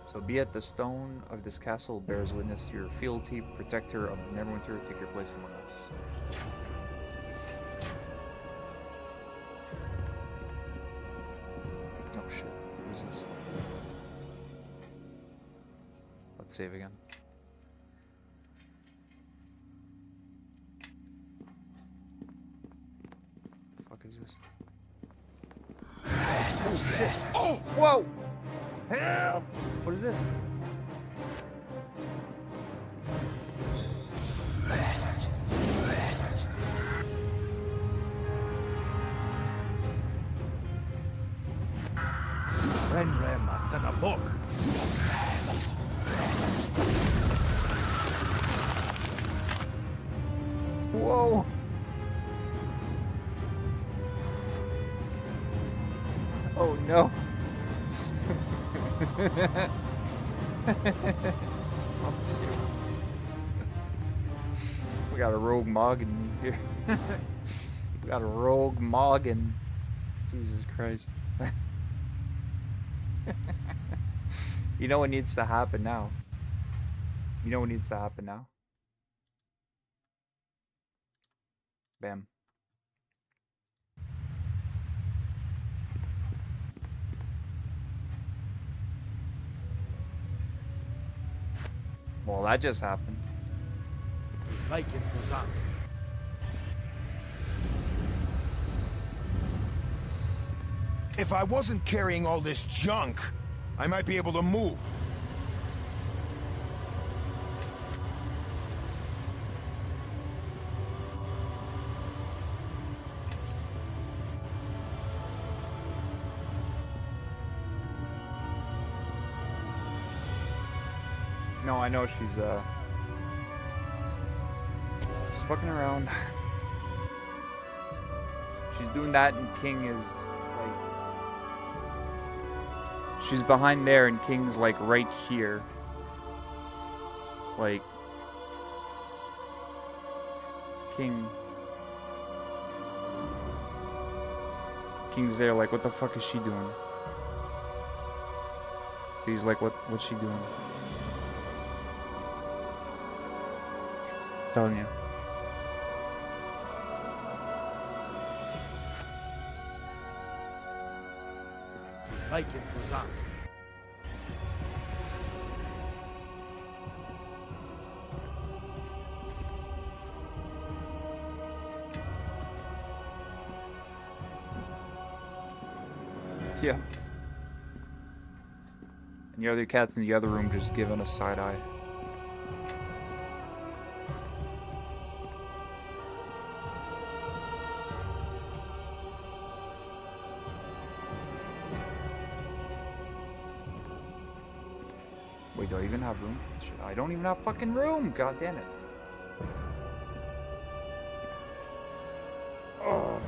So be at the stone of this castle bears witness to your fealty, protector of Neverwinter, take your place among us. Oh shit, who's this? Let's save again. The fuck is this? Oh shit! Oh! Whoa! Help! What is this? Renrem Asanavok. Whoa! Oh no! Oh, shit. We got a rogue Moggin here. We got a rogue Moggin. Jesus Christ. You know what needs to happen now? You know what needs to happen now? Bam. Well, that just happened. Like it was on. If I wasn't carrying all this junk, I might be able to move. No, I know she's fucking around. She's doing that and King is like... She's behind there and King's like right here. Like... King's there like, what the fuck is she doing? So he's like, what's she doing? Telling you. Like it was on. Yeah. And the other cats in the other room just giving a side eye. Wait, do I even have room? Shit, I don't even have fucking room! God damn it. Oh.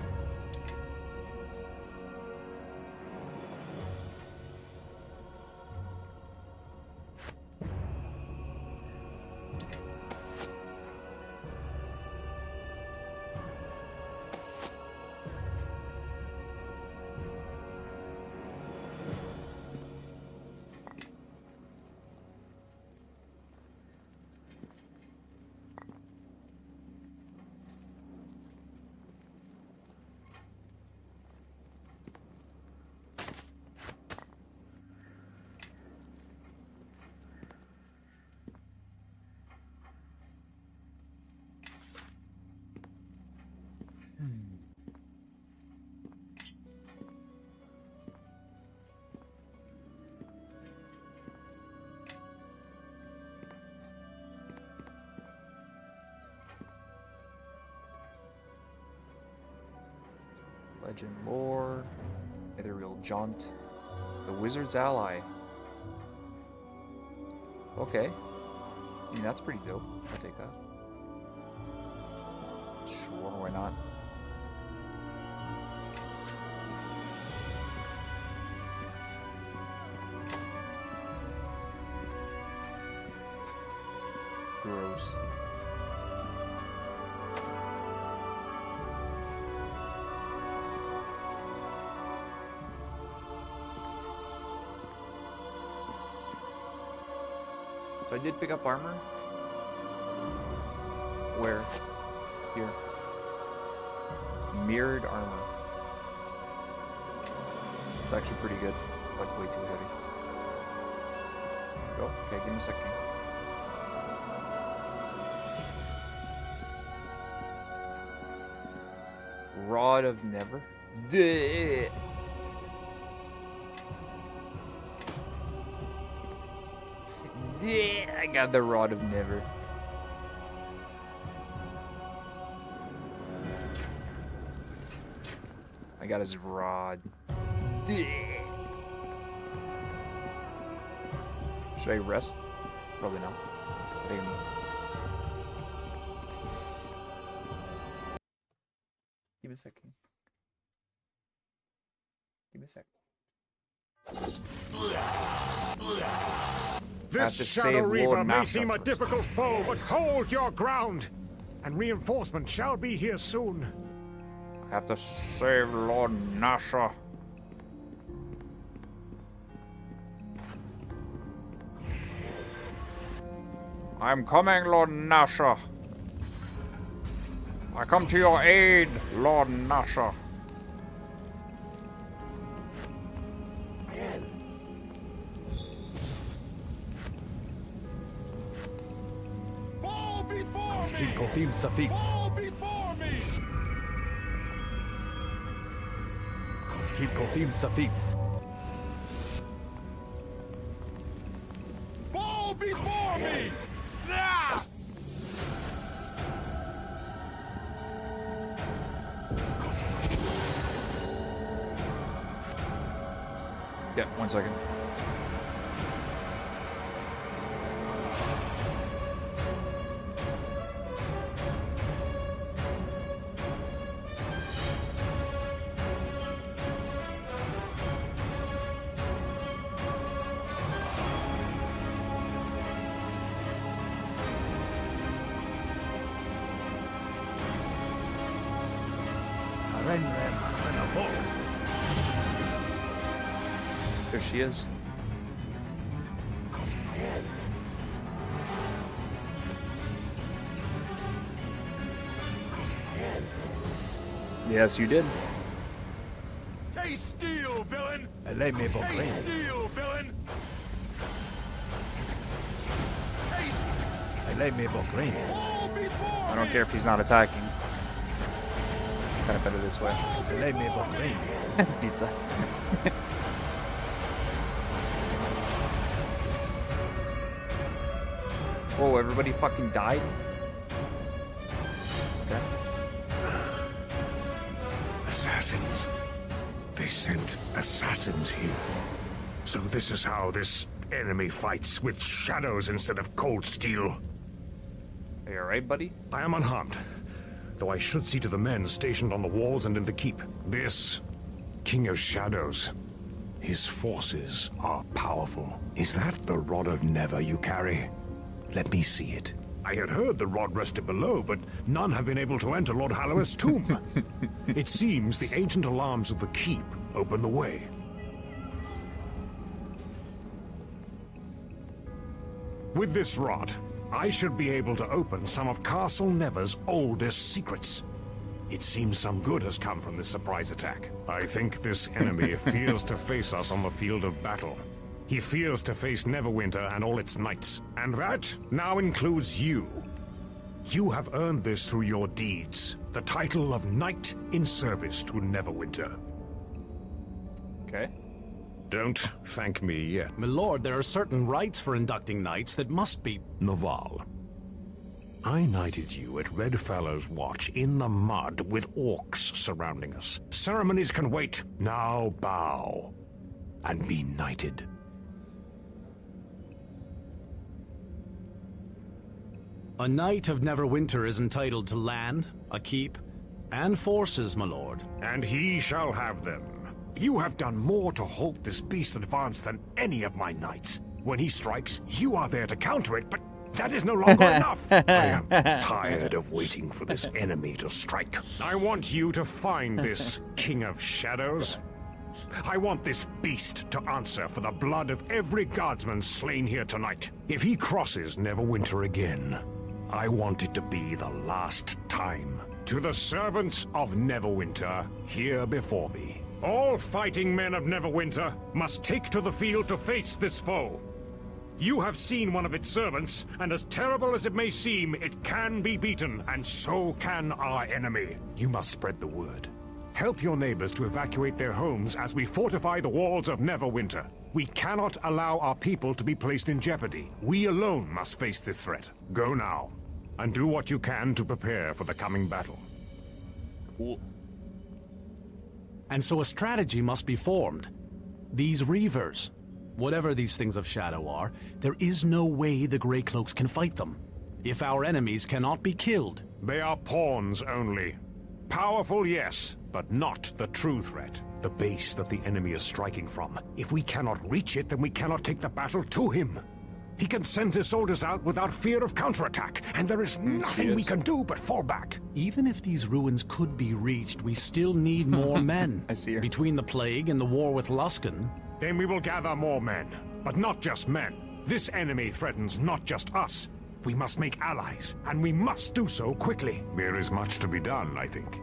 Legend lore. Ethereal Jaunt. The Wizard's Ally. Okay. I mean, that's pretty dope. I'll take that. Sure, why not? Gross. So I did pick up armor. Where? Here. Mirrored armor. It's actually pretty good. Like way too heavy. Oh, okay, give me a second. Rod of Never. Duh. Yeah, I got the Rod of Never. I got his rod. Should I rest? Probably not. I think give me a second. Give me a sec. This Shadow Reaver may seem a difficult foe, but hold your ground, and reinforcements shall be here soon. I have to save Lord Nasha. I'm coming, Lord Nasha. I come to your aid, Lord Nasha. Fall before me! Kothim Safik. Fall before me! Keep Kothim Safik. Fall before me! Ah! Yeah, 1 second. There she is. Yes, you did. Taste steel, villain! Ele me Taste vokrain. steel, villain! Taste Ele me vokrain. fall before I don't care if he's not attacking. Kind of better this way. Ele me vokrain. Pizza. Whoa, everybody fucking died? Okay. Assassins. They sent assassins here. So this is how this enemy fights, with shadows instead of cold steel. Are you alright, buddy? I am unharmed, though I should see to the men stationed on the walls and in the keep. This King of Shadows, his forces are powerful. Is that the Rod of Never you carry? Let me see it. I had heard the rod rested below, but none have been able to enter Lord Halloweth's tomb. It seems the ancient alarms of the keep open the way. With this rod, I should be able to open some of Castle Never's oldest secrets. It seems some good has come from this surprise attack. I think this enemy fears to face us on the field of battle. He fears to face Neverwinter and all its knights. And that now includes you. You have earned this through your deeds. The title of Knight in Service to Neverwinter. Okay. Don't thank me yet. My lord, there are certain rites for inducting knights that must be... Naval. I knighted you at Redfellow's Watch in the mud with orcs surrounding us. Ceremonies can wait. Now bow and be knighted. A knight of Neverwinter is entitled to land, a keep, and forces, my lord. And he shall have them. You have done more to halt this beast's advance than any of my knights. When he strikes, you are there to counter it, but that is no longer enough. I am tired of waiting for this enemy to strike. I want you to find this King of Shadows. I want this beast to answer for the blood of every guardsman slain here tonight. If he crosses Neverwinter again, I want it to be the last time. To the servants of Neverwinter here before me, all fighting men of Neverwinter must take to the field to face this foe. You have seen one of its servants, and as terrible as it may seem, it can be beaten, and so can our enemy. You must spread the word. Help your neighbors to evacuate their homes as we fortify the walls of Neverwinter. We cannot allow our people to be placed in jeopardy. We alone must face this threat. Go now, and do what you can to prepare for the coming battle. And so a strategy must be formed. These Reavers, whatever these things of shadow are, there is no way the Grey Cloaks can fight them. If our enemies cannot be killed... They are pawns only. Powerful, yes, but not the true threat. The base that the enemy is striking from. If we cannot reach it, then we cannot take the battle to him. He can send his soldiers out without fear of counterattack, and there is nothing we can do but fall back. Even if these ruins could be reached, we still need more men. I see her. Between the plague and the war with Luskan... Then we will gather more men, but not just men. This enemy threatens not just us. We must make allies, and we must do so quickly. There is much to be done, I think.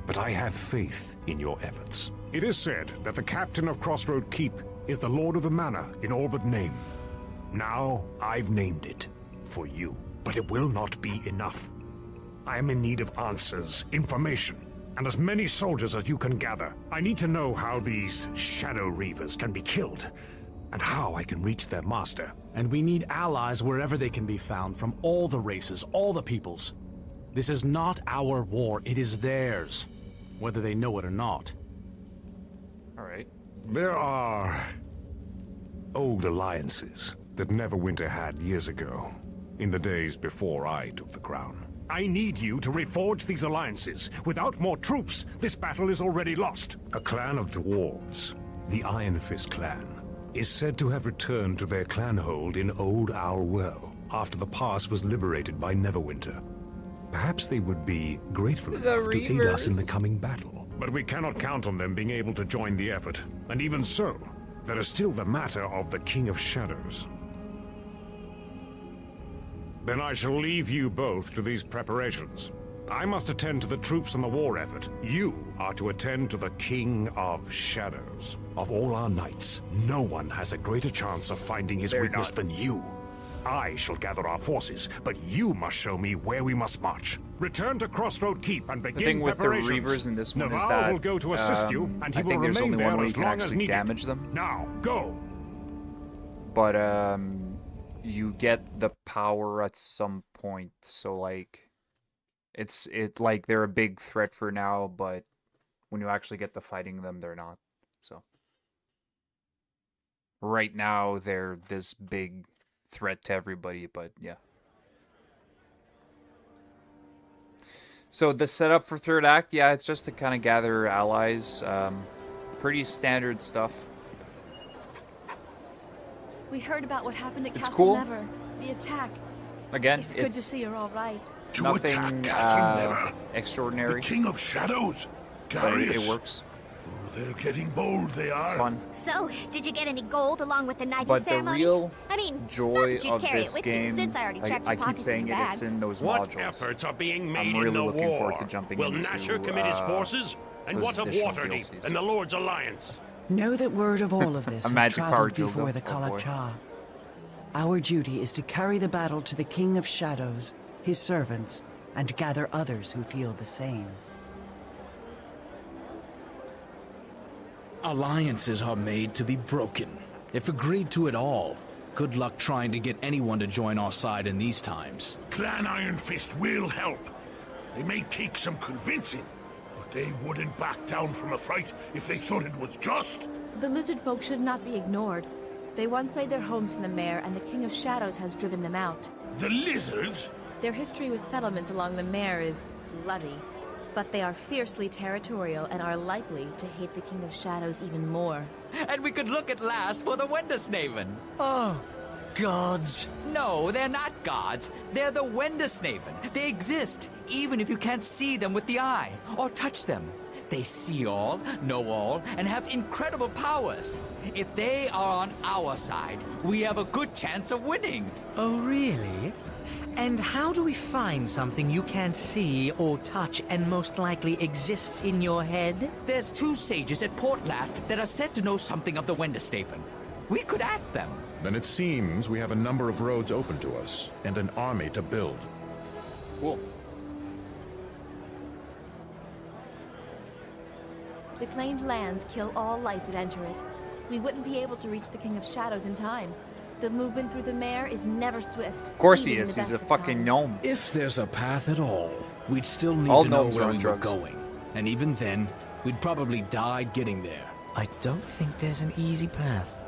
But I have faith in your efforts. It is said that the captain of Crossroad Keep is the lord of the manor in all but name. Now, I've named it for you. But it will not be enough. I am in need of answers, information, and as many soldiers as you can gather. I need to know how these Shadow Reavers can be killed, and how I can reach their master. And we need allies wherever they can be found, from all the races, all the peoples. This is not our war, it is theirs, whether they know it or not. Alright. There are old alliances that Neverwinter had years ago, in the days before I took the crown. I need you to reforge these alliances. Without more troops, this battle is already lost. A clan of dwarves, the Iron Fist clan, is said to have returned to their clanhold in Old Owl Well after the pass was liberated by Neverwinter. Perhaps they would be grateful enough to aid us in the coming battle. But we cannot count on them being able to join the effort. And even so, there is still the matter of the King of Shadows. Then I shall leave you both to these preparations. I must attend to the troops and the war effort. You are to attend to the King of Shadows. Of all our knights, no one has a greater chance of finding his weakness than you. I shall gather our forces, but you must show me where we must march. Return to Crossroad Keep and begin The thing with the preparations. Reavers in this one is Navarro that will go to assist you, and he I will think there's remain only one there way you as can long as actually needed. damage them. Now, go! But you get the power at some point, so like like they're a big threat for now, but when you actually get to fighting them, they're not. So right now they're this big threat to everybody, but yeah. So the setup for third act, yeah, it's just to kind of gather allies. Pretty standard stuff. We heard about what happened at It's Castle cool. Never. The attack. Again, It's good to see you're all right. To attack nothing Castle Never. extraordinary, The King of Shadows. but Darius. it works. Oh, they're getting bold, they It's are. fun. So, did you get any gold along with the knighting But the ceremony? real I mean, joy not that you'd of carry this it with you, game, since I already checked I your keep pockets saying and it, it's bags. in those What modules. efforts are being made I'm in really the looking war? forward to jumping Will into, Nasher commit his forces? And those what of additional Waterdeep DLCs. and the Lord's Alliance? Know that word of all of this A has magic power traveled dildo. before the Oh, boy. Kalachar. Our duty is to carry the battle to the King of Shadows, his servants, and gather others who feel the same. Alliances are made to be broken, if agreed to at all. Good luck trying to get anyone to join our side in these times. Clan Iron Fist will help. They may take some convincing, but they wouldn't back down from a fight if they thought it was just. The lizard folk should not be ignored. They once made their homes in the Mare, and the King of Shadows has driven them out. The lizards? Their history with settlements along the Mare is bloody, but they are fiercely territorial and are likely to hate the King of Shadows even more. And we could look at last for the Wendersnaven. Oh, gods. No, they're not gods. They're the Wendersnaven. They exist, even if you can't see them with the eye, or touch them. They see all, know all, and have incredible powers. If they are on our side, we have a good chance of winning. Oh, really? And how do we find something you can't see or touch and most likely exists in your head? There's 2 sages at Port Last that are said to know something of the Wendersnaven. We could ask them. Then it seems we have a number of roads open to us, and an army to build. Cool. The claimed lands kill all life that enter it. We wouldn't be able to reach the King of Shadows in time. The movement through the Mare is never swift. Of course he even in is. the He's a best of fucking times. gnome. If there's a path at all, we'd still need All to know gnomes are where on we were drugs. going. And even then, we'd probably die getting there. I don't think there's an easy path.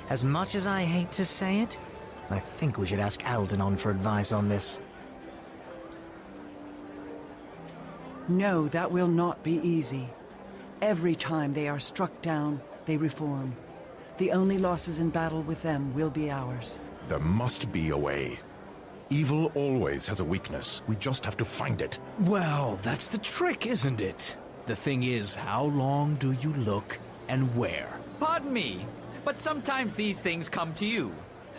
As much as I hate to say it, I think we should ask Aldenon for advice on this. No, that will not be easy. Every time they are struck down, they reform. The only losses in battle with them will be ours. There must be a way. Evil always has a weakness. We just have to find it. Well, that's the trick, isn't it? The thing is, how long do you look and where? Pardon me, but sometimes these things come to you.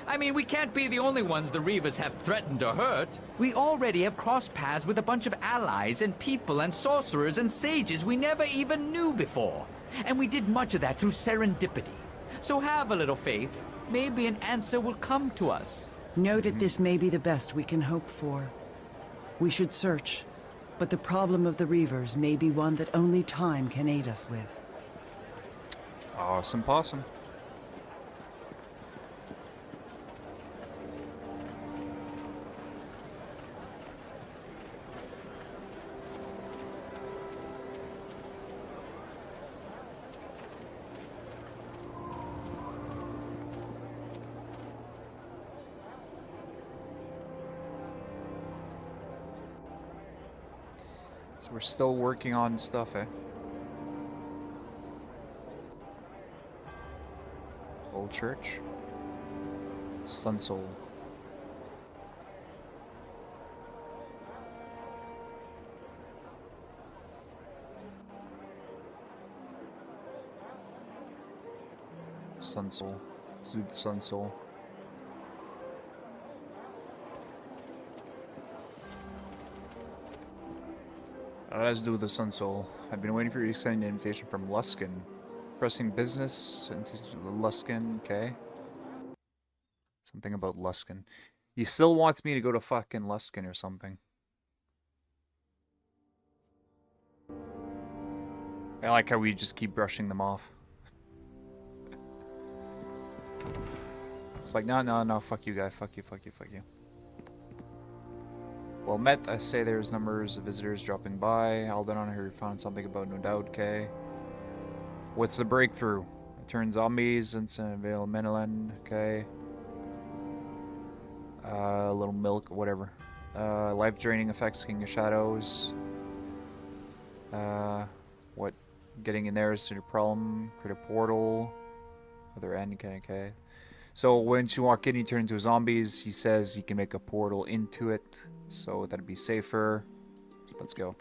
I mean, we can't be the only ones the Reavers have threatened or hurt. We already have crossed paths with a bunch of allies and people and sorcerers and sages we never even knew before. And we did much of that through serendipity. So have a little faith. Maybe an answer will come to us. Know that this may be the best we can hope for. We should search, but the problem of the Reavers may be one that only time can aid us with. Awesome possum. So we're still working on stuff, eh? Old church. Sun Soul. Sun Soul. Let's do the Sun Soul. Let's do the Sun Soul. I've been waiting for you to send an invitation from Luskin. Pressing business into the Luskin, okay. Something about Luskin. He still wants me to go to fucking Luskin or something. I like how we just keep brushing them off. It's like, no, fuck you, guy. Fuck you. Well met, I say there's numbers of visitors dropping by. Aldenon here found something about no doubt, okay. What's the breakthrough? It turns zombies into Vale Menelan, okay. Little milk, whatever. Life draining effects, King of Shadows. What? Getting in there is your problem. Create a portal. Other end, okay. So once you walk in, you turn into zombies. He says you can make a portal into it, so that'd be safer. Let's go.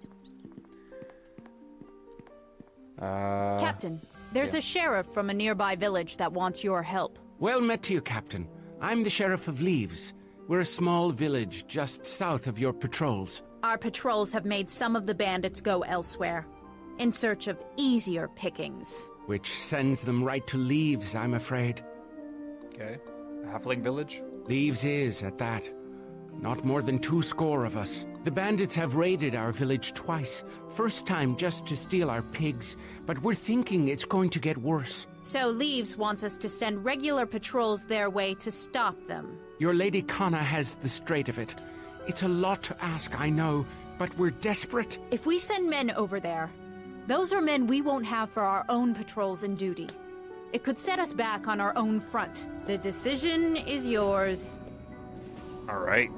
Captain, there's a sheriff from a nearby village that wants your help. Well met to you, Captain. I'm the Sheriff of Leaves. We're a small village just south of your patrols. Our patrols have made some of the bandits go elsewhere, in search of easier pickings. Which sends them right to Leaves, I'm afraid. Okay. Halfling village? Leaves is, at that. Not more than 2 score of us. The bandits have raided our village twice. First time just to steal our pigs, but we're thinking it's going to get worse. So Leaves wants us to send regular patrols their way to stop them. Your Lady Kana has the straight of it. It's a lot to ask, I know, but we're desperate. If we send men over there, those are men we won't have for our own patrols and duty. It could set us back on our own front. The decision is yours. All right.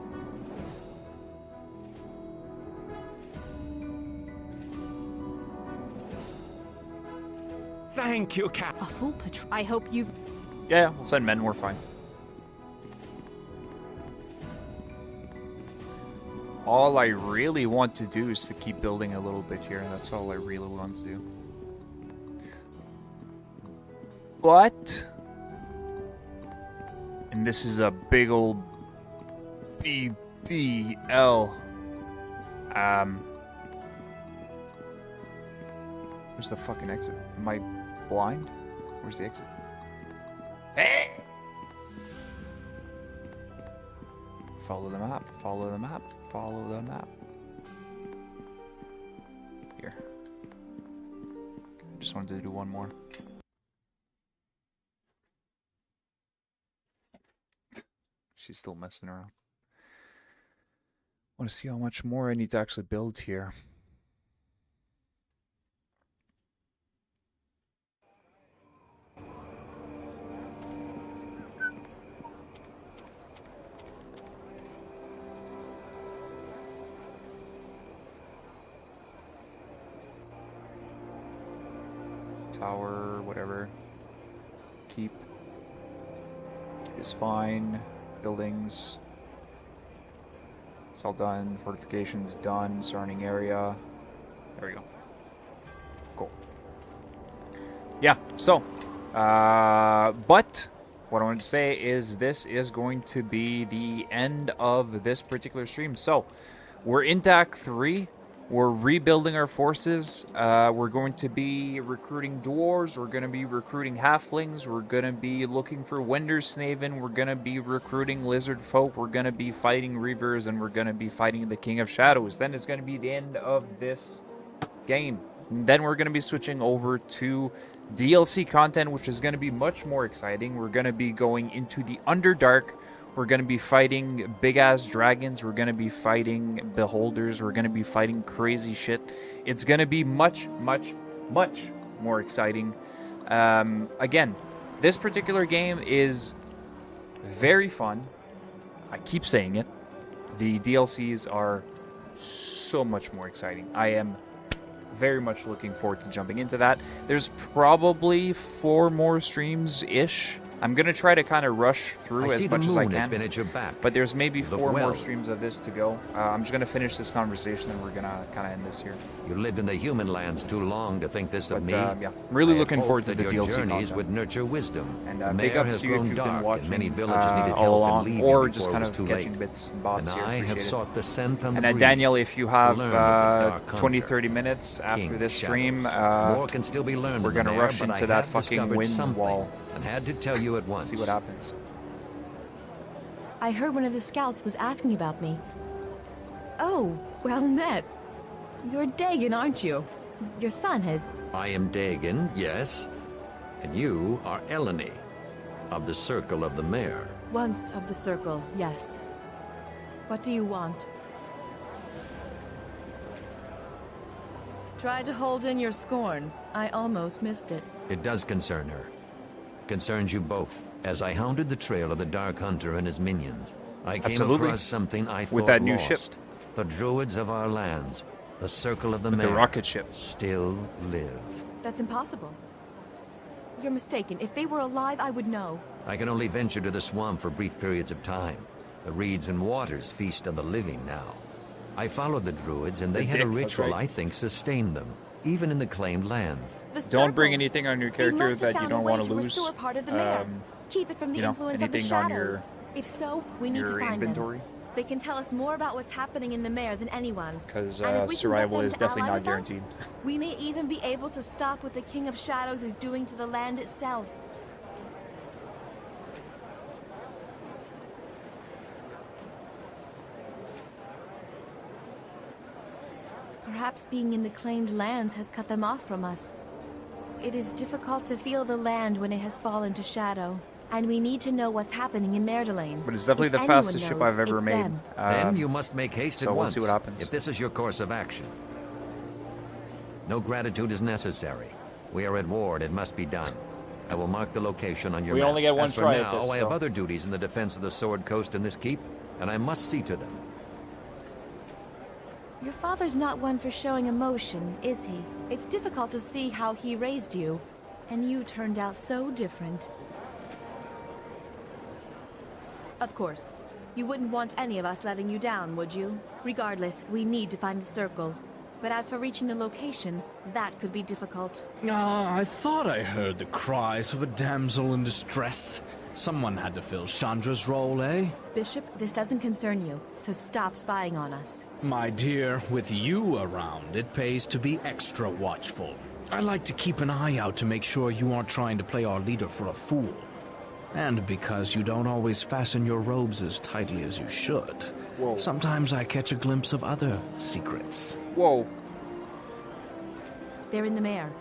Thank you, Cap. A full patrol. I hope you've... Yeah, we'll send men. We're fine. All I really want to do is to keep building a little bit here. That's all I really want to do. But... And this is a big old BBL. Where's the fucking exit? Am I blind? Where's the exit? Hey! Follow the map, follow the map, follow the map. Here. Okay, I just wanted to do one more. She's still messing around. Want to see how much more I need to actually build here. Tower, whatever. Keep is fine. Buildings. It's all done. Fortifications done. Surrounding area. There we go. Cool. Yeah, so. But what I wanted to say is this is going to be the end of this particular stream. So, we're into Act 3. We're rebuilding our forces. We're going to be recruiting dwarves. We're going to be recruiting halflings. We're going to be looking for Wendersnaven. We're going to be recruiting lizard folk. We're going to be fighting reavers, and we're going to be fighting the King of Shadows. Then it's going to be the end of this game. And then we're going to be switching over to DLC content, which is going to be much more exciting. We're going to be going into the Underdark. We're going to be fighting big-ass dragons. We're going to be fighting beholders. We're going to be fighting crazy shit. It's going to be much, much, much more exciting. Again, this particular game is very fun. I keep saying it. The DLCs are so much more exciting. I am very much looking forward to jumping into that. There's probably 4 more streams-ish. I'm going to try to kind of rush through as much as I can, but there's maybe 4 more streams of this to go. I'm just going to finish this conversation and we're going to kind of end this here. You lived in the human lands too long to think this of me. Yeah, I'm really looking forward to the DLC content. Would nurture wisdom. And big ups to you if you've been watching many villages needed all along, or just kind of catching bits and bobs here. I have sought the scent on the and Daniel, if you have 20-30 minutes after this stream, more can still be learned. We're going to rush into that fucking wind wall. And had to tell you at once. See what happens. I heard one of the scouts was asking about me. Oh, well met. You're Dagon, aren't you? Your son has... I am Dagon, yes. And you are Eleni, of the Circle of the Mare. Once of the Circle, yes. What do you want? Try to hold in your scorn. I almost missed it. It does concern her. Concerns you both. As I hounded the trail of the Dark Hunter and his minions, I came across something I thought with that new lost. ship. The druids of our lands, the Circle of the Mare, the rocket ship, still live. That's impossible. You're mistaken. If they were alive, I would know. I can only venture to the swamp for brief periods of time. The reeds and waters feast on the living now. I followed the druids, and they had a ritual I think sustained them, even in the claimed lands. Don't bring anything on your character that you don't want to lose. Part of the mare. Keep it from the influence of the shadows. If so, we need to find them. They can tell us more about what's happening in the mare than anyone. Because survival is definitely not guaranteed. We may even be able to stop what the King of Shadows is doing to the land itself. Perhaps being in the claimed lands has cut them off from us. It is difficult to feel the land when it has fallen to shadow, and we need to know what's happening in Merdelane. But it's definitely If the anyone fastest ship knows, I've ever it's made. them. Then you must make haste so at we'll once, see what happens. if this is your course of action. No gratitude is necessary. We are at war, and it must be done. I will mark the location on your map. only get one As for try at now, this, I have so- other duties in the defense of the Sword Coast and this keep, and I must see to them. Your father's not one for showing emotion, is he? It's difficult to see how he raised you, and you turned out so different. Of course. You wouldn't want any of us letting you down, would you? Regardless, we need to find the circle. But as for reaching the location, that could be difficult. I thought I heard the cries of a damsel in distress. Someone had to fill Chandra's role, eh? Bishop, this doesn't concern you, so stop spying on us. My dear, with you around, it pays to be extra watchful. I like to keep an eye out to make sure you aren't trying to play our leader for a fool. And because you don't always fasten your robes as tightly as you should, sometimes I catch a glimpse of other secrets. Whoa. They're in the Mare,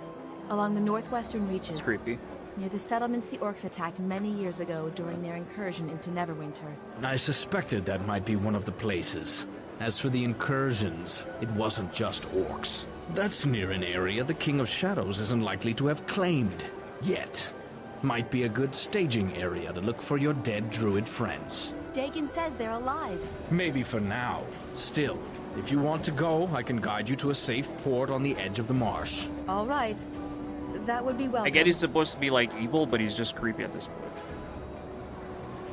along the northwestern reaches. It's creepy. Near the settlements the orcs attacked many years ago during their incursion into Neverwinter. I suspected that might be one of the places. As for the incursions, it wasn't just orcs. That's near an area the King of Shadows isn't likely to have claimed. Yet. Might be a good staging area to look for your dead druid friends. Dagon says they're alive. Maybe for now. Still, if you want to go, I can guide you to a safe port on the edge of the marsh. All right. That would be welcome. I get he's supposed to be, like, evil, but he's just creepy at this point.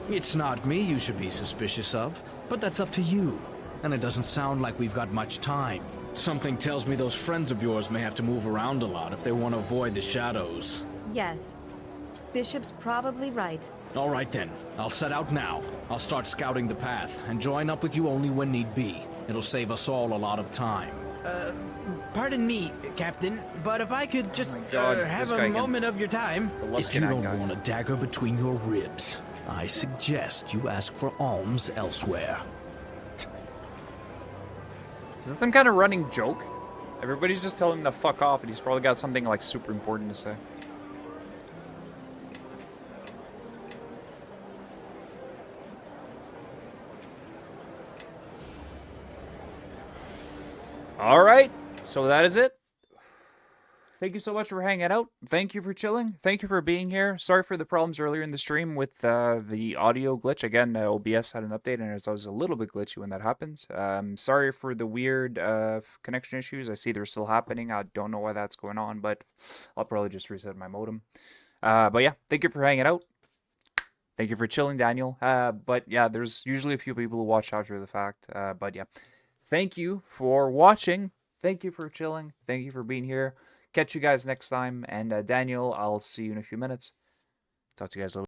It's not me you should be suspicious of, but that's up to you. And it doesn't sound like we've got much time. Something tells me those friends of yours may have to move around a lot if they want to avoid the shadows. Yes. Bishop's probably right. All right then, I'll set out now. I'll start scouting the path, and join up with you only when need be. It'll save us all a lot of time. Pardon me, Captain, but if I could just God, have this a guy moment of your time. If you don't want a dagger between your ribs, I suggest you ask for alms elsewhere. Is that some kind of running joke? Everybody's just telling him to fuck off, and he's probably got something, like, super important to say. All right, so that is it. Thank you so much for hanging out. Thank you for chilling. Thank you for being here. Sorry for the problems earlier in the stream with the audio glitch. Again, OBS had an update, and it's always a little bit glitchy when that happens. Sorry for the weird connection issues. I see they're still happening. I don't know why that's going on, but I'll probably just reset my modem. But yeah, thank you for hanging out. Thank you for chilling, Daniel. But yeah, there's usually a few people who watch after the fact. But yeah. Thank you for watching. Thank you for chilling. Thank you for being here. Catch you guys next time. And Daniel, I'll see you in a few minutes. Talk to you guys later.